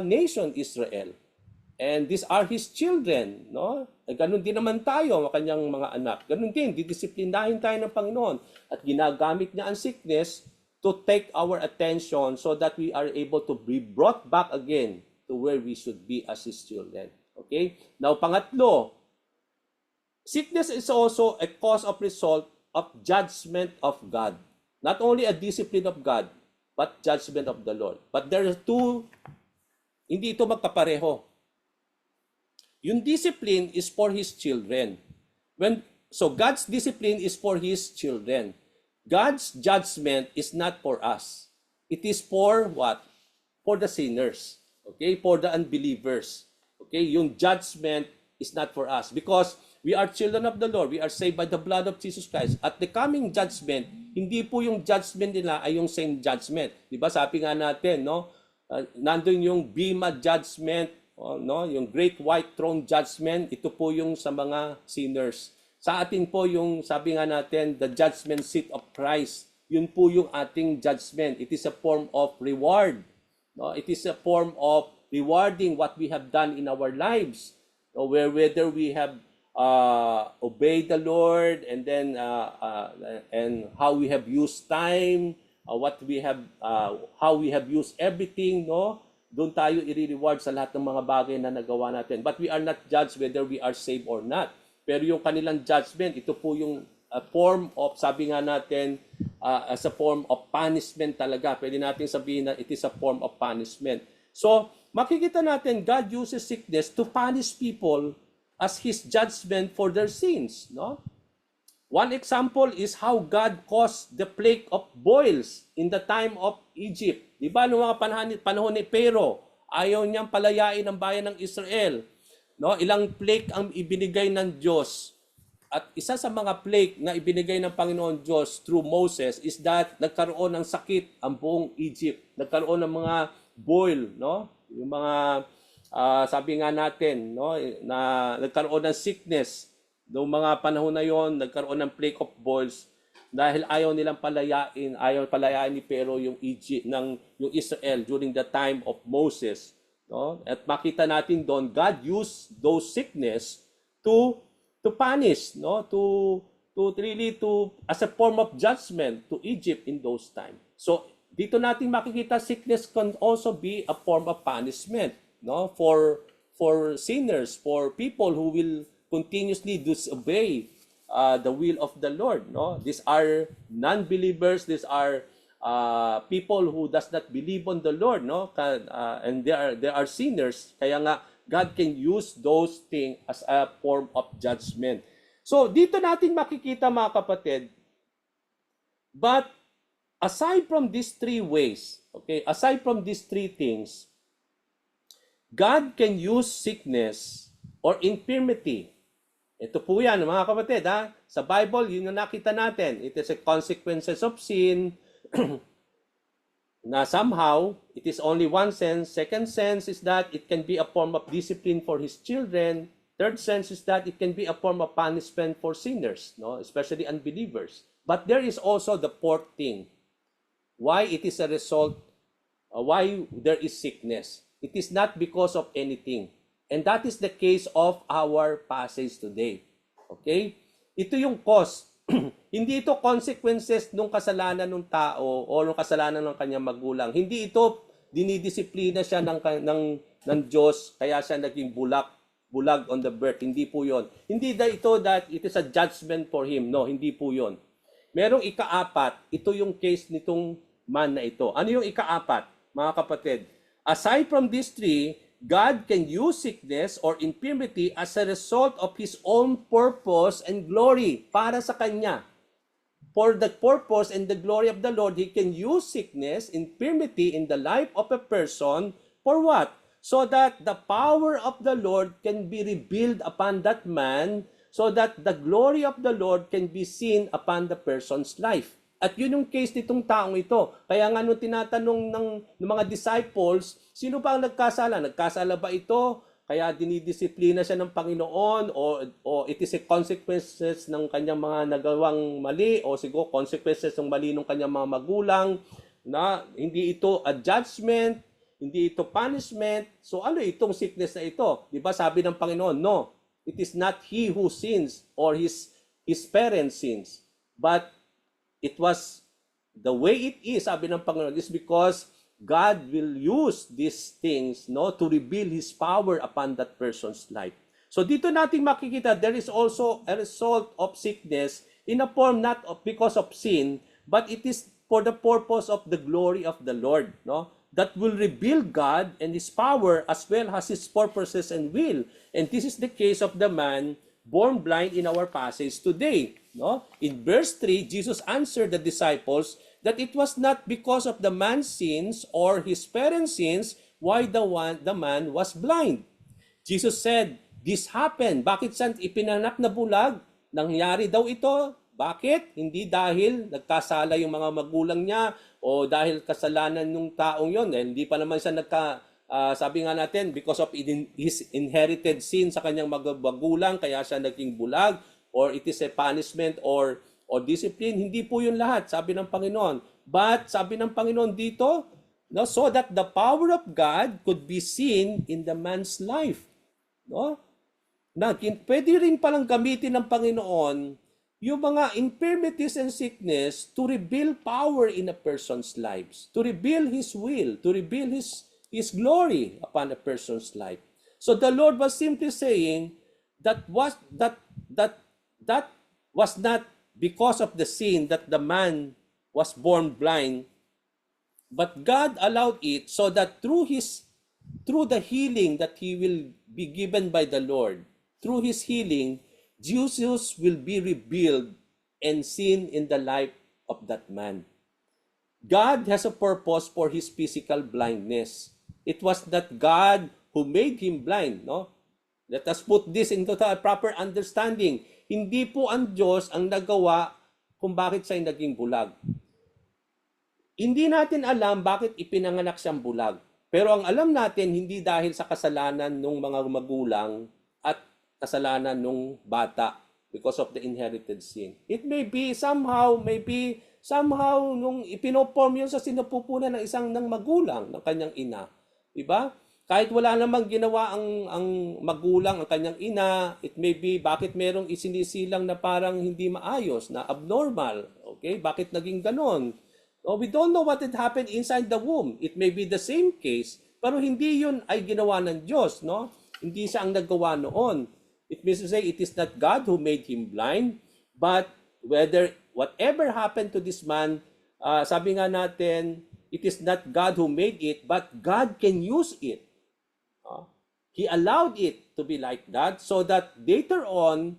A: nation, Israel. And these are his children, no? Ganun din naman tayo, kanyang mga anak. Ganun din, didisiplinahin tayo ng Panginoon. At ginagamit niya ang sickness to take our attention so that we are able to be brought back again to where we should be as his children. Okay? Now, pangatlo, sickness is also a cause of result of judgment of God. Not only a discipline of God, but judgment of the Lord. But there are two, hindi ito magkapareho. Yung discipline is for his children. So God's discipline is for his children. God's judgment is not for us. It is for what? For the sinners. Okay? For the unbelievers. Okay? Yung judgment is not for us. Because we are children of the Lord. We are saved by the blood of Jesus Christ. At the coming judgment, hindi po yung judgment nila ay yung same judgment. Diba? Sabi nga natin, no? Nandun yung Bema judgment, no, yung great white throne judgment, ito po yung sa mga sinners. Sa atin po yung sabi nga natin, the judgment seat of Christ. Yun po yung ating judgment. It is a form of reward. No, it is a form of rewarding what we have done in our lives. No, whether we have obeyed the Lord, and then and how we have used time, what we have how we have used everything, no? Doon tayo i-reward sa lahat ng mga bagay na nagawa natin. But we are not judged whether we are saved or not. Pero yung kanilang judgment, ito po yung form of, sabi nga natin, as a form of punishment talaga. Pwede natin sabihin na it is a form of punishment. So, makikita natin, God uses sickness to punish people as His judgment for their sins. No? One example is how God caused the plague of boils in the time of Egypt. Di ba, noong mga panahon ni Pharaoh, ayaw niyang palayain ang bayan ng Israel. No? Ilang plague ang ibinigay ng Diyos. At isa sa mga plague na ibinigay ng Panginoon Diyos through Moses is that nagkaroon ng sakit ang buong Egypt. Nagkaroon ng mga boil, no? Yung mga sabi nga natin, no, na nagkaroon ng sickness. Noong mga panahon na yon, nagkaroon ng plague of boils dahil ayaw nilang palayain ni Pharaoh yung yung Israel during the time of Moses, no? At makita natin doon, God used those sickness to punish, no, to as a form of judgment to Egypt in those times. So dito natin makikita sickness can also be a form of punishment, no, for sinners, for people who will continuously disobey the will of the Lord, no? These are non-believers, these are people who does not believe on the Lord, no? And they are sinners. Kaya nga God can use those things as a form of judgment. So dito natin makikita, mga kapatid, but aside from these three ways, okay, aside from these three things, God can use sickness or infirmity. Ito po yan, mga kapatid, ha? Sa Bible, yun yung nakita natin. It is a consequences of sin na somehow, it is only one sense. Second sense is that it can be a form of discipline for His children. Third sense is that it can be a form of punishment for sinners, no? Especially unbelievers. But there is also the fourth thing. Why it is a result, why there is sickness. It is not because of anything. And that is the case of our passage today. Okay? Ito yung cause. Hindi ito consequences ng kasalanan ng tao o ng kasalanan ng kanyang magulang. Hindi ito dinidisiplina siya ng Diyos kaya siya naging bulag on the birth. Hindi po yon. Hindi ito that it is a judgment for him. No, hindi po yon. Merong ikaapat, ito yung case nitong man na ito. Ano yung ikaapat, mga kapatid? Aside from these three, God can use sickness or infirmity as a result of His own purpose and glory para sa Kanya. For the purpose and the glory of the Lord, He can use sickness, infirmity in the life of a person for what? So that the power of the Lord can be revealed upon that man, so that the glory of the Lord can be seen upon the person's life. At yun yung case nitong taong ito. Kaya nga nung tinatanong ng mga disciples, sino ba ang nagkasala? Nagkasala ba ito? Kaya dinidisiplina siya ng Panginoon? O it is a consequences ng kanyang mga nagawang mali? O siguro consequences ng mali ng kanyang mga magulang? na hindi ito a judgment, hindi ito punishment. So ano itong sickness na ito? 'Di ba sabi ng Panginoon, no, it is not he who sins or his parents sins, but it was the way it is, sabi ng Panginoon, is because God will use these things, no, to reveal His power upon that person's life. So dito natin makikita, there is also a result of sickness in a form not because of sin, but it is for the purpose of the glory of the Lord, no, that will reveal God and His power as well as His purposes and will. And this is the case of the man born blind in our passage today. No? In verse 3, Jesus answered the disciples that it was not because of the man's sins or his parents' sins why the man was blind. Jesus said, this happened. Bakit siya ipinanak na bulag? Nangyari daw ito. Bakit? Hindi dahil nagkasala yung mga magulang niya o dahil kasalanan ng taong yon. Hindi pa naman siya sabi nga natin, because of his inherited sin sa kanyang magulang, kaya siya naging bulag, or it is a punishment or discipline. Hindi po yun lahat, sabi ng Panginoon. But sabi ng Panginoon dito, no, so that the power of God could be seen in the man's life. No? Na pwede rin palang gamitin ng Panginoon yung mga infirmities and sickness to reveal power in a person's lives, to reveal His will, to reveal His glory upon a person's life. So the Lord was simply saying that was not because of the sin that the man was born blind, but God allowed it so that through the healing that he will be given by the Lord, through His healing, Jesus will be revealed and seen in the life of that man. God has a purpose for his physical blindness. It was not God who made him blind, no? Let us put this into the proper understanding. Hindi po ang Diyos ang nagawa kung bakit siya naging bulag. Hindi natin alam bakit ipinanganak siyang bulag. Pero ang alam natin, hindi dahil sa kasalanan ng mga magulang at kasalanan ng bata because of the inherited sin. It may be somehow nung ipinoform yun sa sinapupunan ng isang ng magulang, ng kanyang ina. Diba? Kahit wala namang ginawa ang magulang, ang kanyang ina, it may be bakit merong isinisilang na parang hindi maayos, na abnormal. Okay? Bakit naging ganon? No, we don't know what had happened inside the womb. It may be the same case, pero hindi yun ay ginawa ng Diyos. No? Hindi siya ang nagawa noon. It means to say, it is not God who made him blind, but whatever happened to this man, sabi nga natin, it is not God who made it, but God can use it. He allowed it to be like that so that later on,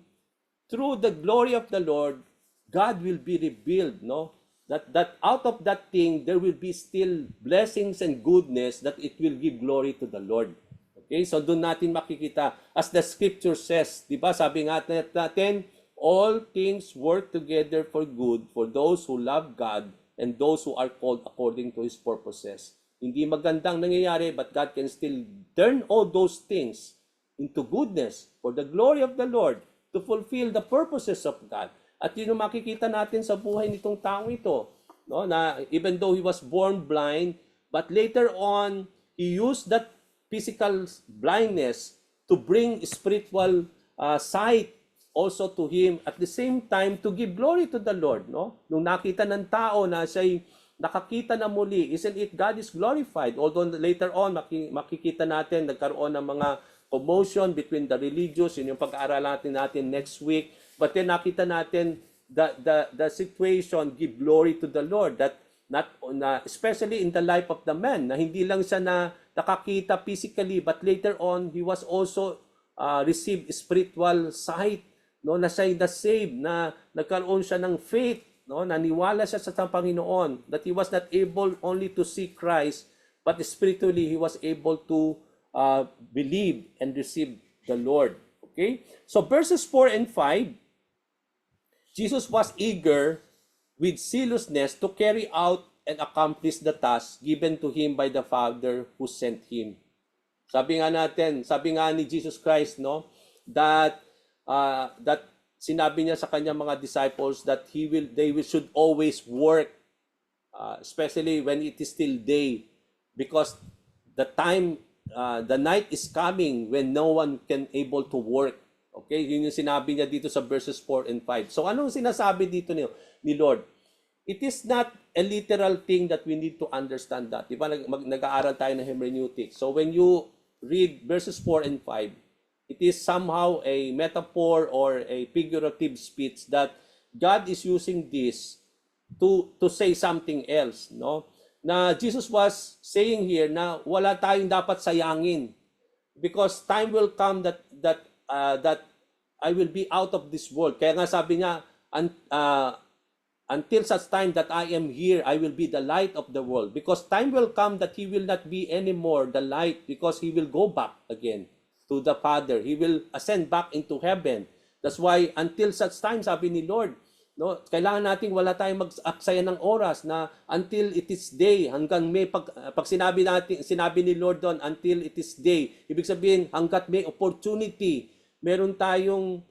A: through the glory of the Lord, God will be revealed, no? That out of that thing, there will be still blessings and goodness that it will give glory to the Lord. Okay, so doon natin makikita, as the scripture says, di ba, sabi nga natin, all things work together for good for those who love God and those who are called according to His purposes. Hindi magandang nangyayari, but God can still turn all those things into goodness for the glory of the Lord to fulfill the purposes of God. At yun yung makikita natin sa buhay nitong taong ito, no? Na even though he was born blind, but later on, he used that physical blindness to bring spiritual sight also to him, at the same time to give glory to the Lord. No? Nung nakita ng tao na siya'y nakakita na muli, isn't it God is glorified? Although later on, makikita natin, nagkaroon ng mga commotion between the religious, yun yung pag-aaralan natin next week. But then nakita natin the situation give glory to the Lord, that especially in the life of the man, na hindi lang siya na nakakita physically, but later on, he was also received spiritual sight, no, na siya'y na-save, na nagkaroon siya ng faith, no, naniwala siya sa Panginoon, that he was not able only to see Christ, but spiritually he was able to believe and receive the Lord. Okay? So verses 4 and 5, Jesus was eager with zealousness to carry out and accomplish the task given to him by the Father who sent him. Sabi nga ni Jesus Christ, no, that sinabi niya sa kanyang mga disciples that they should always work especially when it is still day, because the night is coming when no one can able to work. Okay, yun yung sinabi niya dito sa verses 4 and 5. So anong sinasabi dito ni Lord? It is not a literal thing that we need to understand that. Diba, nag-aaral tayo ng hermeneutics. So when you read verses 4 and 5, it is somehow a metaphor or a figurative speech that God is using this to say something else, no? Na Jesus was saying here na wala tayong dapat sayangin, because time will come that I will be out of this world. Kaya nga sabi niya, until such time that I am here, I will be the light of the world. Because time will come that he will not be anymore the light, because he will go back again to the Father. He will ascend back into heaven. That's why until such time, sabi ni Lord, no, kailangan nating wala tayong mag-aksaya ng oras na until it is day, hanggang may pag sinabi ni Lord doon until it is day, ibig sabihin hangga't may opportunity, meron tayong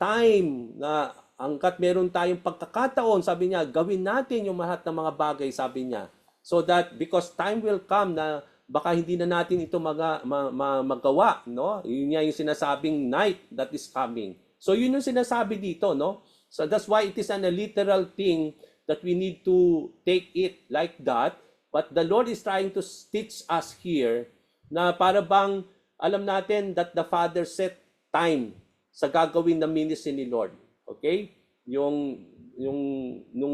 A: time, na hangga't meron tayong pagkakataon, sabi niya, gawin natin yung lahat ng mga bagay, sabi niya. So that because time will come na baka hindi na natin ito magawa, no? Yun nga yung sinasabing night that is coming. So yun yung sinasabi dito, no? So that's why it is a literal thing that we need to take it like that. But the Lord is trying to teach us here na para bang alam natin that the Father set time sa gagawin ng ministry ni Lord. Okay? Yung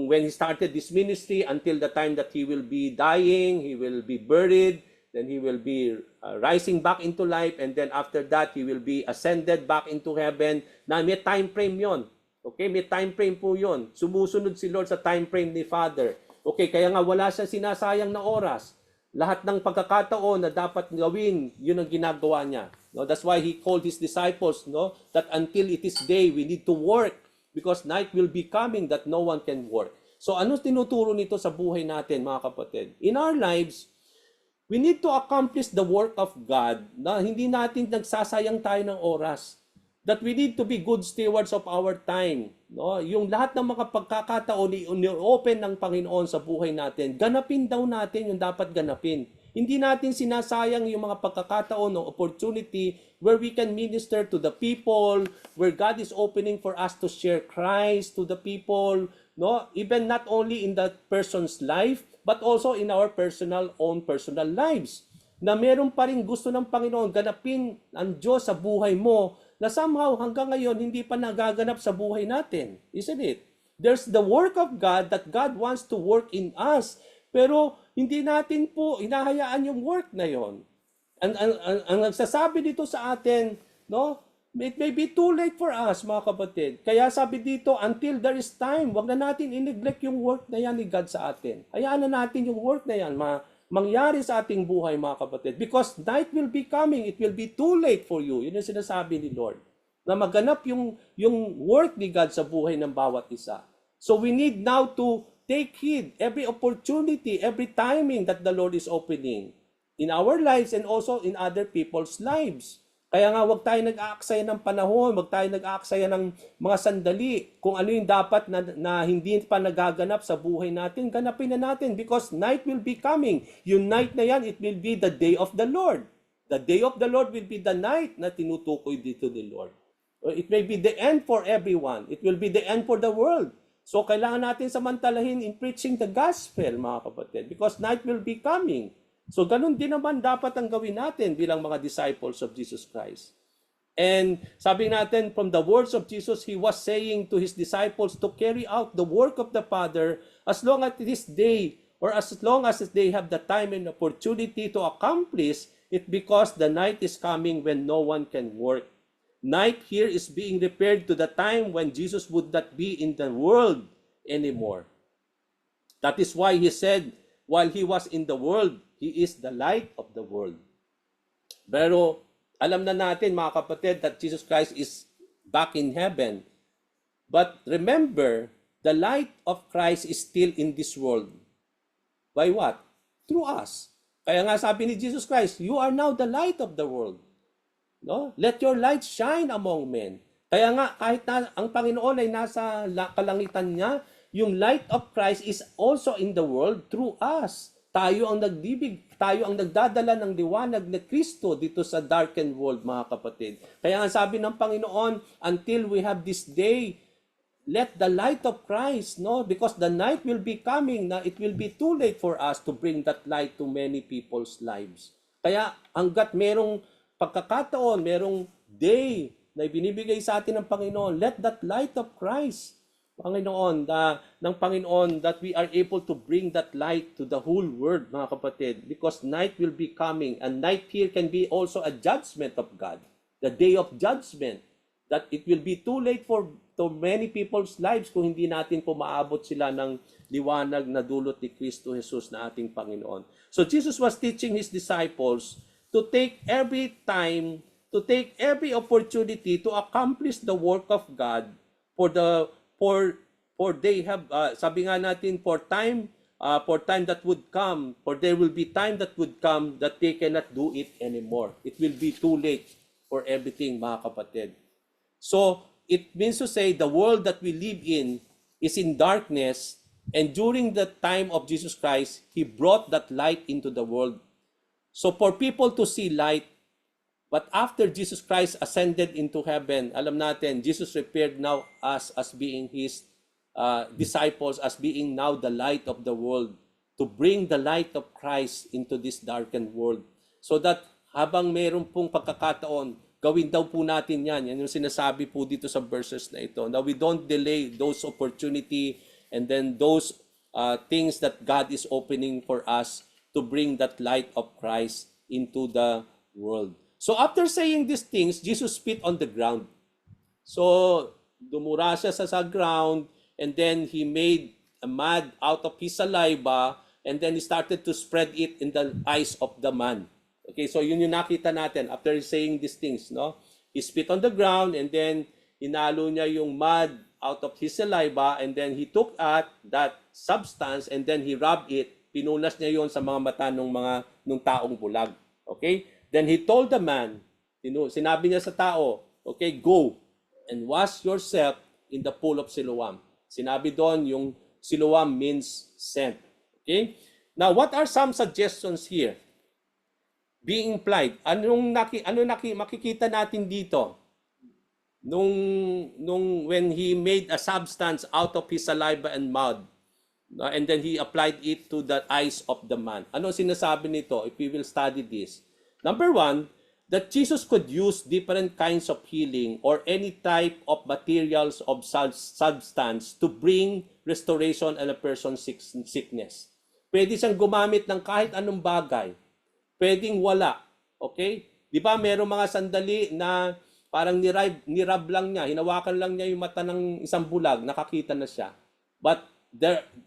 A: when he started this ministry until the time that he will be dying, he will be buried, then he will be rising back into life, and then after that he will be ascended back into heaven. Na may time frame 'yon. Okay, may time frame po 'yon. Sumusunod si Lord sa time frame ni Father. Okay, kaya nga wala siya sinasayang na oras. Lahat ng pagkakataon na dapat gawin, 'yun ang ginagawa niya. No, that's why he called his disciples, no, that until it is day, we need to work, because night will be coming that no one can work. So ano tinuturo nito sa buhay natin, mga kapatid? In our lives, we need to accomplish the work of God na hindi natin nagsasayang tayo ng oras. That we need to be good stewards of our time. No? Yung lahat ng mga pagkakataon i-open ng Panginoon sa buhay natin, ganapin daw natin yung dapat ganapin. Hindi natin sinasayang yung mga pagkakataon o opportunity where we can minister to the people, where God is opening for us to share Christ to the people, no? Even not only in that person's life, but also in our personal lives. Na meron pa rin gusto ng Panginoon ganapin ang Diyos sa buhay mo, na somehow hanggang ngayon hindi pa nagaganap sa buhay natin. Isn't it? There's the work of God that God wants to work in us. Pero hindi natin po hinahayaan yung work na yon. Ang nagsasabi dito sa atin, no? It may be too late for us, mga kapatid. Kaya sabi dito, until there is time, wag na natin i-neglect yung work na yan ni God sa atin. Hayaan na natin yung work na yan mangyari sa ating buhay, mga kapatid. Because night will be coming. It will be too late for you. Yun yung sinasabi ni Lord. Na maganap yung work ni God sa buhay ng bawat isa. So we need now to take heed every opportunity, every timing that the Lord is opening in our lives and also in other people's lives. Kaya nga wag tayo nag-aaksaya ng panahon, wag tayo nag-aaksaya ng mga sandali kung ano yung dapat na hindi pa nagaganap sa buhay natin, ganapin na natin because night will be coming. Yung night na yan, it will be the day of the Lord. The day of the Lord will be the night na tinutukoy dito ni Lord. It may be the end for everyone. It will be the end for the world. So kailangan natin samantalahin in preaching the gospel, mga kapatid, because night will be coming. So ganun din naman dapat ang gawin natin bilang mga disciples of Jesus Christ. And sabi natin from the words of Jesus, He was saying to His disciples to carry out the work of the Father as long as this day or as long as they have the time and opportunity to accomplish it, because the night is coming when no one can work. Night here is being referred to the time when Jesus would not be in the world anymore. That is why He said, while He was in the world, He is the light of the world. Pero alam na natin, mga kapatid, that Jesus Christ is back in heaven. But remember, the light of Christ is still in this world. By what? Through us. Kaya nga sabi ni Jesus Christ, you are now the light of the world. No? Let your light shine among men. Kaya nga, kahit na ang Panginoon ay nasa kalangitan niya, yung light of Christ is also in the world through us. Tayo ang tayo ang nagdadala ng liwanag ni Kristo dito sa darkened world, mga kapatid. Kaya nga sabi ng Panginoon, until we have this day, let the light of Christ, no? Because the night will be coming na it will be too late for us to bring that light to many people's lives. Kaya hanggat merong pagkakataon, merong day na ibinibigay sa atin ng Panginoon, let that light of Christ, Panginoon, ng Panginoon, that we are able to bring that light to the whole world, mga kapatid, because night will be coming, and night here can be also a judgment of God, the day of judgment, that it will be too late for to many people's lives kung hindi natin po maabot sila ng liwanag na dulot ni Kristo Jesus na ating Panginoon. So Jesus was teaching His disciples to take every time, to take every opportunity to accomplish the work of God for they have sabi nga natin for time that would come, for there will be time that would come that they cannot do it anymore. It will be too late for everything, mga kapatid. So it means to say the world that we live in is in darkness, and during the time of Jesus Christ, He brought that light into the world. So for people to see light, but after Jesus Christ ascended into heaven, alam natin, Jesus prepared now us as being His disciples, as being now the light of the world, to bring the light of Christ into this darkened world. So that habang mayroon pong pagkakataon, gawin daw po natin yan. Yan yung sinasabi po dito sa verses na ito. Now we don't delay those opportunity and then those things that God is opening for us to bring that light of Christ into the world. So after saying these things, Jesus spit on the ground. So dumura siya sa ground, and then He made a mud out of His saliva, and then He started to spread it in the eyes of the man. Okay, so yun yung nakita natin after saying these things, no? He spit on the ground, and then hinalo niya yung mud out of his saliva, and then He took at that substance, and then He rubbed it, pinunas niya yon sa mga mata nung taong bulag. Okay? Then He told the man, sinabi niya sa tao, okay, go and wash yourself in the pool of Siloam. Sinabi doon, yung Siloam means sent. Okay? Now, what are some suggestions here being implied? Makikita natin dito when He made a substance out of his saliva and mud, and then He applied it to the eyes of the man. Ano sinasabi nito if we will study this? Number one, that Jesus could use different kinds of healing or any type of materials of substance to bring restoration in a person's sickness. Pwede siyang gumamit ng kahit anong bagay. Pwedeng wala. Okay? Di ba merong mga sandali na parang nirab lang niya, hinawakan lang niya yung mata ng isang bulag, nakakita na siya. But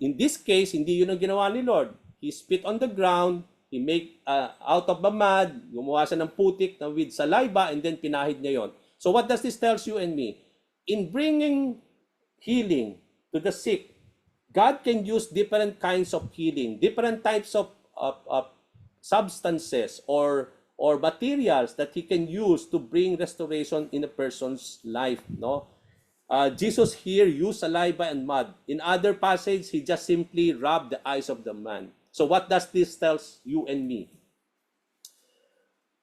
A: in this case, hindi yun ang ginawa ni Lord. He spit on the ground, He make out of the mud, gumawa siya ng putik na with saliva, and then pinahid niya yon. So what does this tells you and me? In bringing healing to the sick, God can use different kinds of healing, different types of substances or materials that He can use to bring restoration in a person's life. No, Jesus here used saliva and mud. In other passages, He just simply rubbed the eyes of the man. So what does this tell you and me?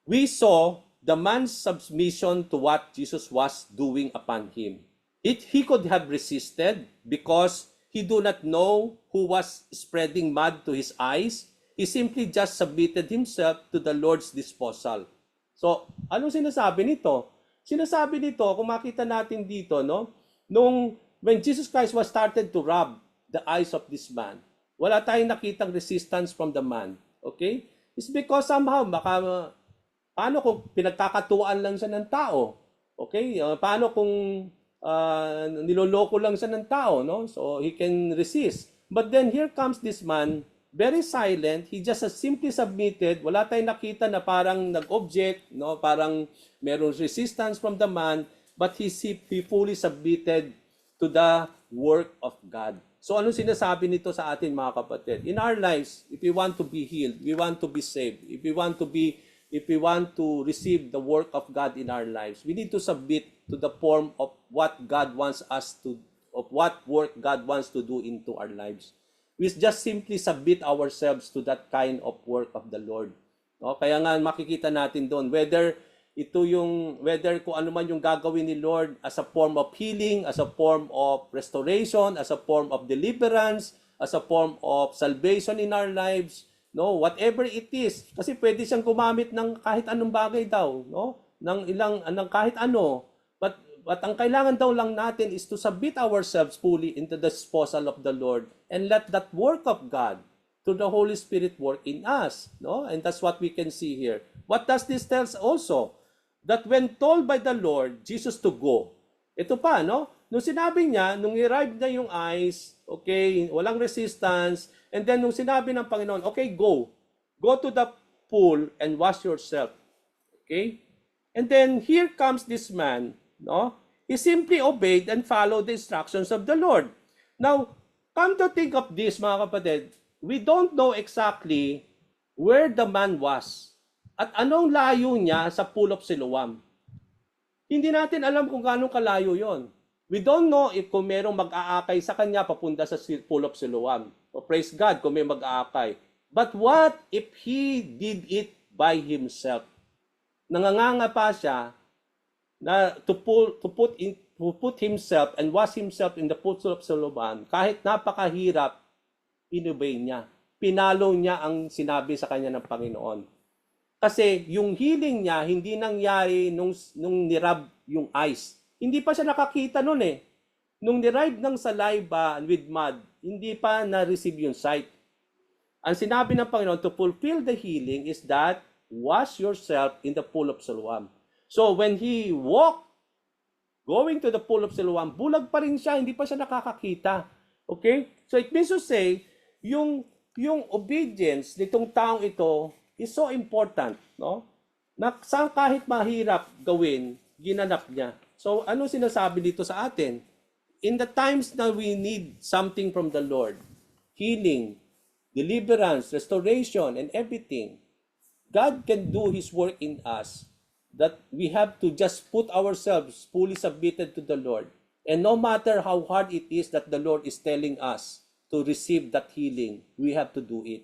A: We saw the man's submission to what Jesus was doing upon him. He could have resisted because he do not know who was spreading mud to his eyes. He simply just submitted himself to the Lord's disposal. So, anong sinasabi nito? Sinasabi nito, kung makita natin dito, no? When Jesus Christ was started to rub the eyes of this man, wala tayong nakitang resistance from the man. Okay? It's because somehow, paano kung pinagkakatuwaan lang siya ng tao? Okay? Paano kung niloloko lang siya ng tao? No? So, he can resist. But then, here comes this man, very silent. He just simply submitted. Wala tayong nakita na parang nag-object, no? Parang meron resistance from the man, but he fully submitted to the work of God. So anong sinasabi nito sa atin, mga kapatid? In our lives, if we want to be healed, we want to be saved, if we want to receive the work of God in our lives, we need to submit to the form of what God wants us to of what work God wants to do into our lives. We just simply submit ourselves to that kind of work of the Lord. No? Kaya nga makikita natin doon whether kung ano man yung gagawin ni Lord as a form of healing, as a form of restoration, as a form of deliverance, as a form of salvation in our lives, no, whatever it is, kasi pwede siyang gumamit ng kahit anong bagay daw, no, ng kahit ano, but ang kailangan daw lang natin is to submit ourselves fully into the disposal of the Lord and let that work of God to the Holy Spirit work in us, no, and that's what we can see here. What does this tell us also? That when told by the Lord Jesus to go, ito pa, no? Nung sinabi niya, nung i-arrive na yung eyes, okay, walang resistance, and then nung sinabi ng Panginoon, okay, go to the pool and wash yourself. Okay? And then here comes this man, no? He simply obeyed and followed the instructions of the Lord. Now, come to think of this, mga kapatid, we don't know exactly where the man was. At anong layo niya sa Pool of Siloam? Hindi natin alam kung gaano kalayo yon. We don't know if kung merong mag-aakay sa kanya papunta sa Pool of Siloam. So praise God kung may mag-aakay. But what if he did it by himself? Nanganganga pa siya na to put himself and wash himself in the Pool of Siloam. Kahit napakahirap, inobey niya. Pinalo niya ang sinabi sa kanya ng Panginoon. Kasi yung healing niya, hindi nangyari nung nirab yung eyes. Hindi pa siya nakakita nun eh. Nung niribe ng saliva with mud, hindi pa na-receive yung sight. Ang sinabi ng Panginoon to fulfill the healing is that wash yourself in the Pool of Siloam. So when he walked, going to the Pool of Siloam, bulag pa rin siya, hindi pa siya nakakakita. Okay? So it means to say, yung obedience nitong taong ito, is so important, no? Na sa kahit mahirap gawin, ginanap niya. So, ano sinasabi dito sa atin? In the times na we need something from the Lord, healing, deliverance, restoration, and everything, God can do His work in us that we have to just put ourselves fully submitted to the Lord. And no matter how hard it is that the Lord is telling us to receive that healing, we have to do it,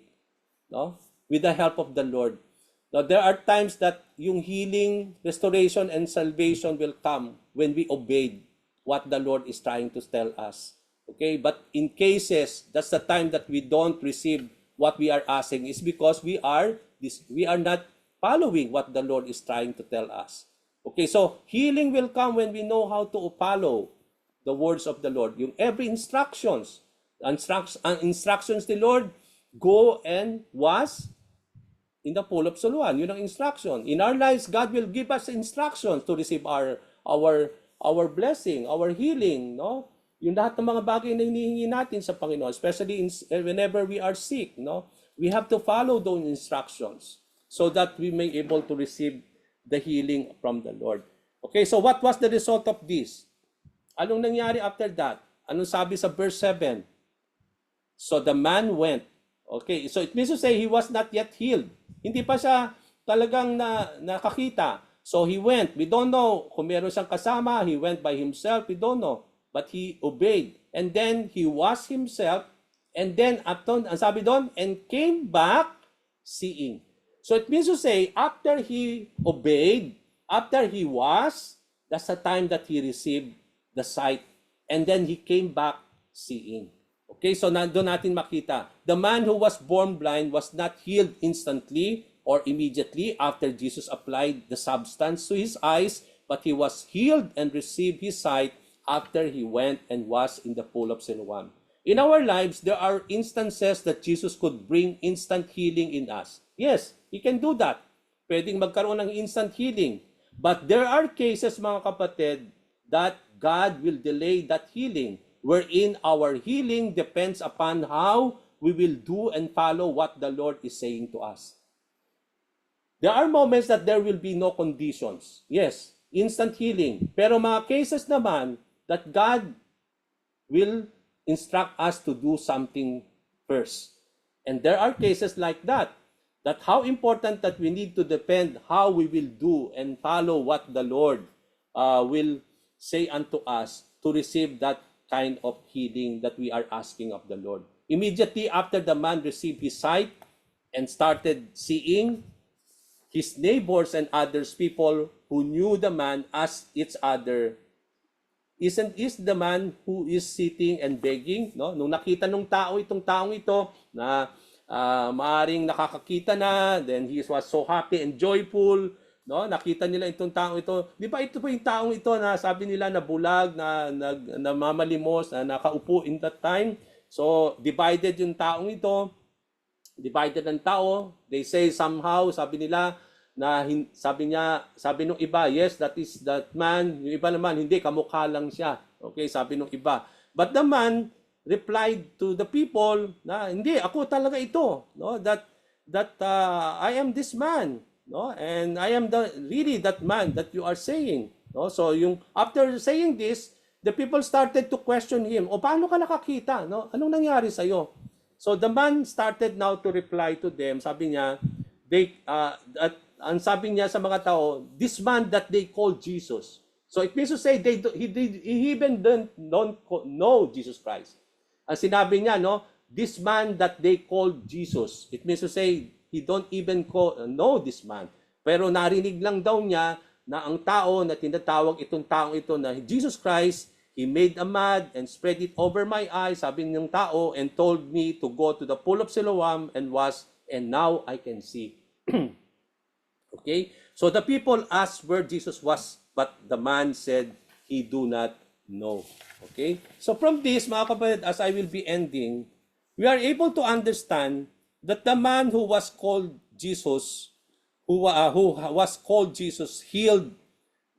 A: no? With the help of the Lord. Now, there are times that yung healing, restoration, and salvation will come when we obeyed what the Lord is trying to tell us. Okay? But in cases, that's the time that we don't receive what we are asking is because we are not following what the Lord is trying to tell us. Okay, so healing will come when we know how to follow the words of the Lord. Yung every instructions ni Lord, go and wash in the Pool of Siloam. Yun ang instruction. In our lives, God will give us instructions to receive our blessing, our healing, no? Yung lahat ng mga bagay na hinihingi natin sa Panginoon, especially whenever we are sick, no? We have to follow those instructions so that we may able to receive the healing from the Lord. Okay, so what was the result of this? Anong nangyari after that? Anong sabi sa verse 7? So the man went. Okay, so it means to say he was not yet healed. Hindi pa siya talagang nakakita. So he went. We don't know kung meron siyang kasama. He went by himself. We don't know. But he obeyed. And then he washed himself. And then, ang sabi doon, and came back seeing. So it means to say, after he obeyed, after he washed, that's the time that he received the sight. And then he came back seeing. Okay, so doon natin makita. The man who was born blind was not healed instantly or immediately after Jesus applied the substance to his eyes, but he was healed and received his sight after he went and was in the Pool of Siloam. In our lives, there are instances that Jesus could bring instant healing in us. Yes, He can do that. Pwedeng magkaroon ng instant healing. But there are cases, mga kapatid, that God will delay that healing, wherein our healing depends upon how we will do and follow what the Lord is saying to us. There are moments that there will be no conditions. Yes, instant healing. Pero mga cases naman that God will instruct us to do something first. And there are cases like that how important that we need to depend how we will do and follow what the Lord will say unto us to receive that kind of healing that we are asking of the Lord. Immediately after the man received his sight and started seeing, his neighbors and others, people who knew the man, asked each other, is the man who is sitting and begging? No? Nung nakita nung itong taong ito, na maaring nakakakita na, then he was so happy and joyful, no? Nakita nila itong taong ito. Di ba ito po yung taong ito na sabi nila na bulag, na mamalimos, na nakaupo in that time? So, divided yung taong ito, divided ang tao. They say somehow, sabi nila, sabi nung iba, yes, that is that man. Yung iba naman, hindi, kamukha lang siya. Okay, sabi nung iba. But the man replied to the people na hindi, ako talaga ito, no, that I am this man, no, and I am really that man that you are saying, no. So yung after saying this, the people started to question him, o paano ka nakakita, no, anong nangyari sa iyo? So the man started now to reply to them. Sabi niya, ang sabi niya sa mga tao, this man that they call Jesus. So it means to say he even don't know Jesus Christ. Ang sinabi niya, no, this man that they call Jesus. It means to say he don't even know this man. Pero narinig lang daw niya na ang tao na tinatawag itong taong ito na Jesus Christ, he made a mud and spread it over my eyes, sabi ng tao, and told me to go to the pool of Siloam and wash, and now I can see. Okay? So the people asked where Jesus was, but the man said he do not know. Okay? So from this, mga kapatid, as I will be ending, we are able to understand that the man who was called Jesus, who was called Jesus, healed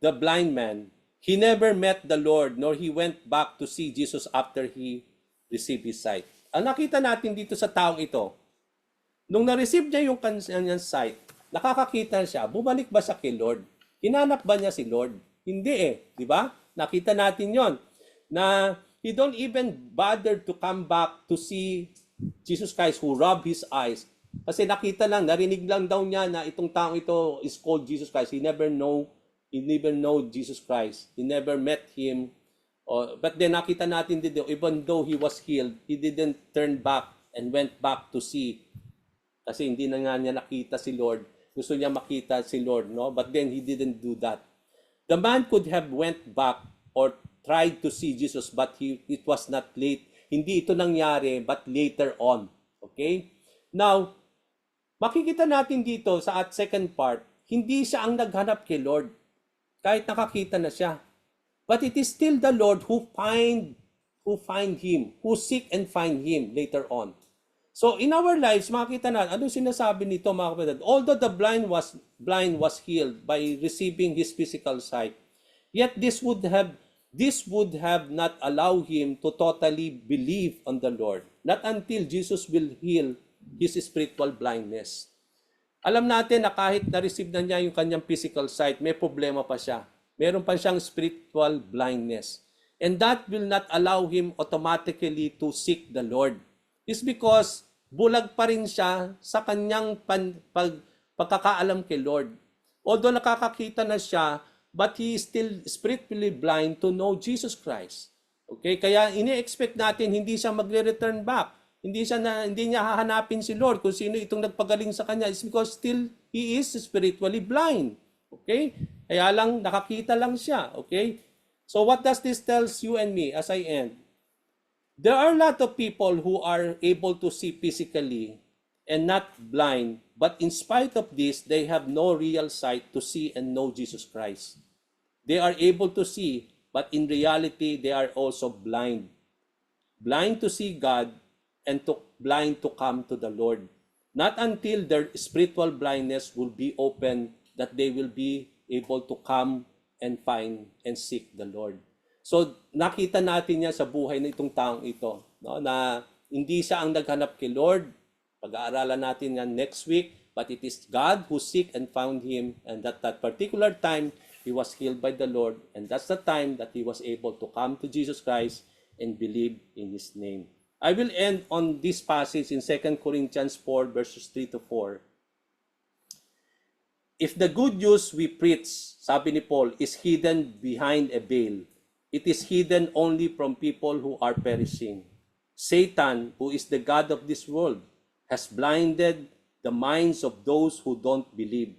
A: the blind man. He never met the Lord, nor he went back to see Jesus after he received his sight. Ang nakita natin dito sa taong ito, nung na-receive niya yung kanyang sight, nakakakita siya, bumalik ba siya kay Lord? Hinanap ba niya si Lord? Hindi di ba? Nakita natin yon na he don't even bother to come back to see Jesus Christ who rubbed his eyes. Kasi nakita lang, narinig lang daw niya na itong taong ito is called Jesus Christ. He never know Jesus Christ. He never met him. But then nakita natin dito, even though he was healed, he didn't turn back and went back to see. Kasi hindi na nga niya nakita si Lord. Gusto niya makita si Lord, no? But then he didn't do that. The man could have went back or tried to see Jesus, but it was not late. Hindi ito nangyari, but later on. Okay? Now, makikita natin dito sa second part, hindi siya ang naghanap kay Lord. Kahit nakakita na siya. But it is still the Lord who find him, who seek and find him later on. So in our lives, makikita na, ano sinasabi nito mga kapatid? Although the blind was healed by receiving his physical sight, yet this would have not allowed him to totally believe on the Lord. Not until Jesus will heal his spiritual blindness. Alam natin na kahit na-receive na niya yung kanyang physical sight, may problema pa siya. Meron pa siyang spiritual blindness. And that will not allow him automatically to seek the Lord. It's because bulag pa rin siya sa kanyang pagkakaalam kay Lord. Although nakakakita na siya, but he is still spiritually blind to know Jesus Christ. Okay? Kaya ini-expect natin hindi siya magre-return back. Hindi niya hahanapin si Lord kung sino itong nagpagaling sa kanya. It's because still he is spiritually blind. Okay? Kaya lang nakakita lang siya. Okay? So what does this tells you and me as I end? There are a lot of people who are able to see physically and not blind, but in spite of this, they have no real sight to see and know Jesus Christ. They are able to see, but in reality, they are also blind. Blind to see God and blind to come to the Lord. Not until their spiritual blindness will be open that they will be able to come and find and seek the Lord. So nakita natin yan sa buhay ng itong taong ito, no? Na hindi siya ang naghanap kay Lord. Pag-aaralan natin yan next week, but it is God who seek and found him, and that particular time he was healed by the Lord, and that's the time that he was able to come to Jesus Christ and believe in his name. I will end on this passage in 2 Corinthians 4 verses 3 to 4. If the good news we preach, sabi ni Paul, is hidden behind a veil, It is hidden only from people who are perishing. Satan, who is the god of this world, has blinded the minds of those who don't believe.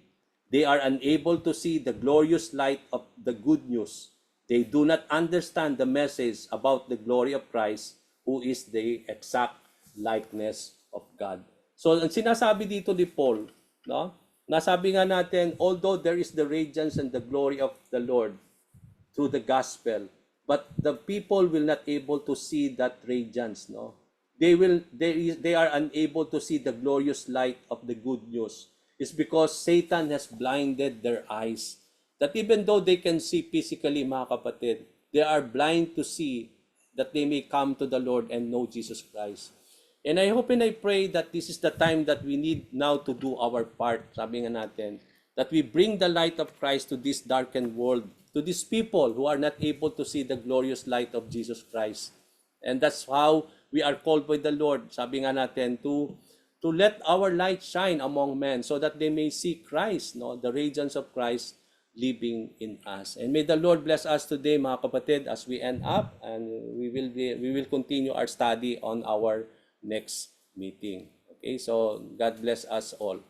A: They are unable to see the glorious light of the good news. They do not understand the message about the glory of Christ, who is the exact likeness of God. So, ang sinasabi dito ni Paul, no? Nasabi nga natin, although there is the radiance and the glory of the Lord through the gospel, but the people will not able to see that radiance, no? They are unable to see the glorious light of the good news. It's because Satan has blinded their eyes. That even though they can see physically, mga kapatid, they are blind to see that they may come to the Lord and know Jesus Christ. And I hope and I pray that this is the time that we need now to do our part. Sabi nga natin, that we bring the light of Christ to this darkened world, to these people who are not able to see the glorious light of Jesus Christ. And that's how we are called by the Lord. Sabi nga natin, to let our light shine among men so that they may see Christ, no, the radiance of Christ living in us. And may the Lord bless us today, mga kapatid, as we end up, and we will continue our study on our next meeting. Okay, so God bless us all.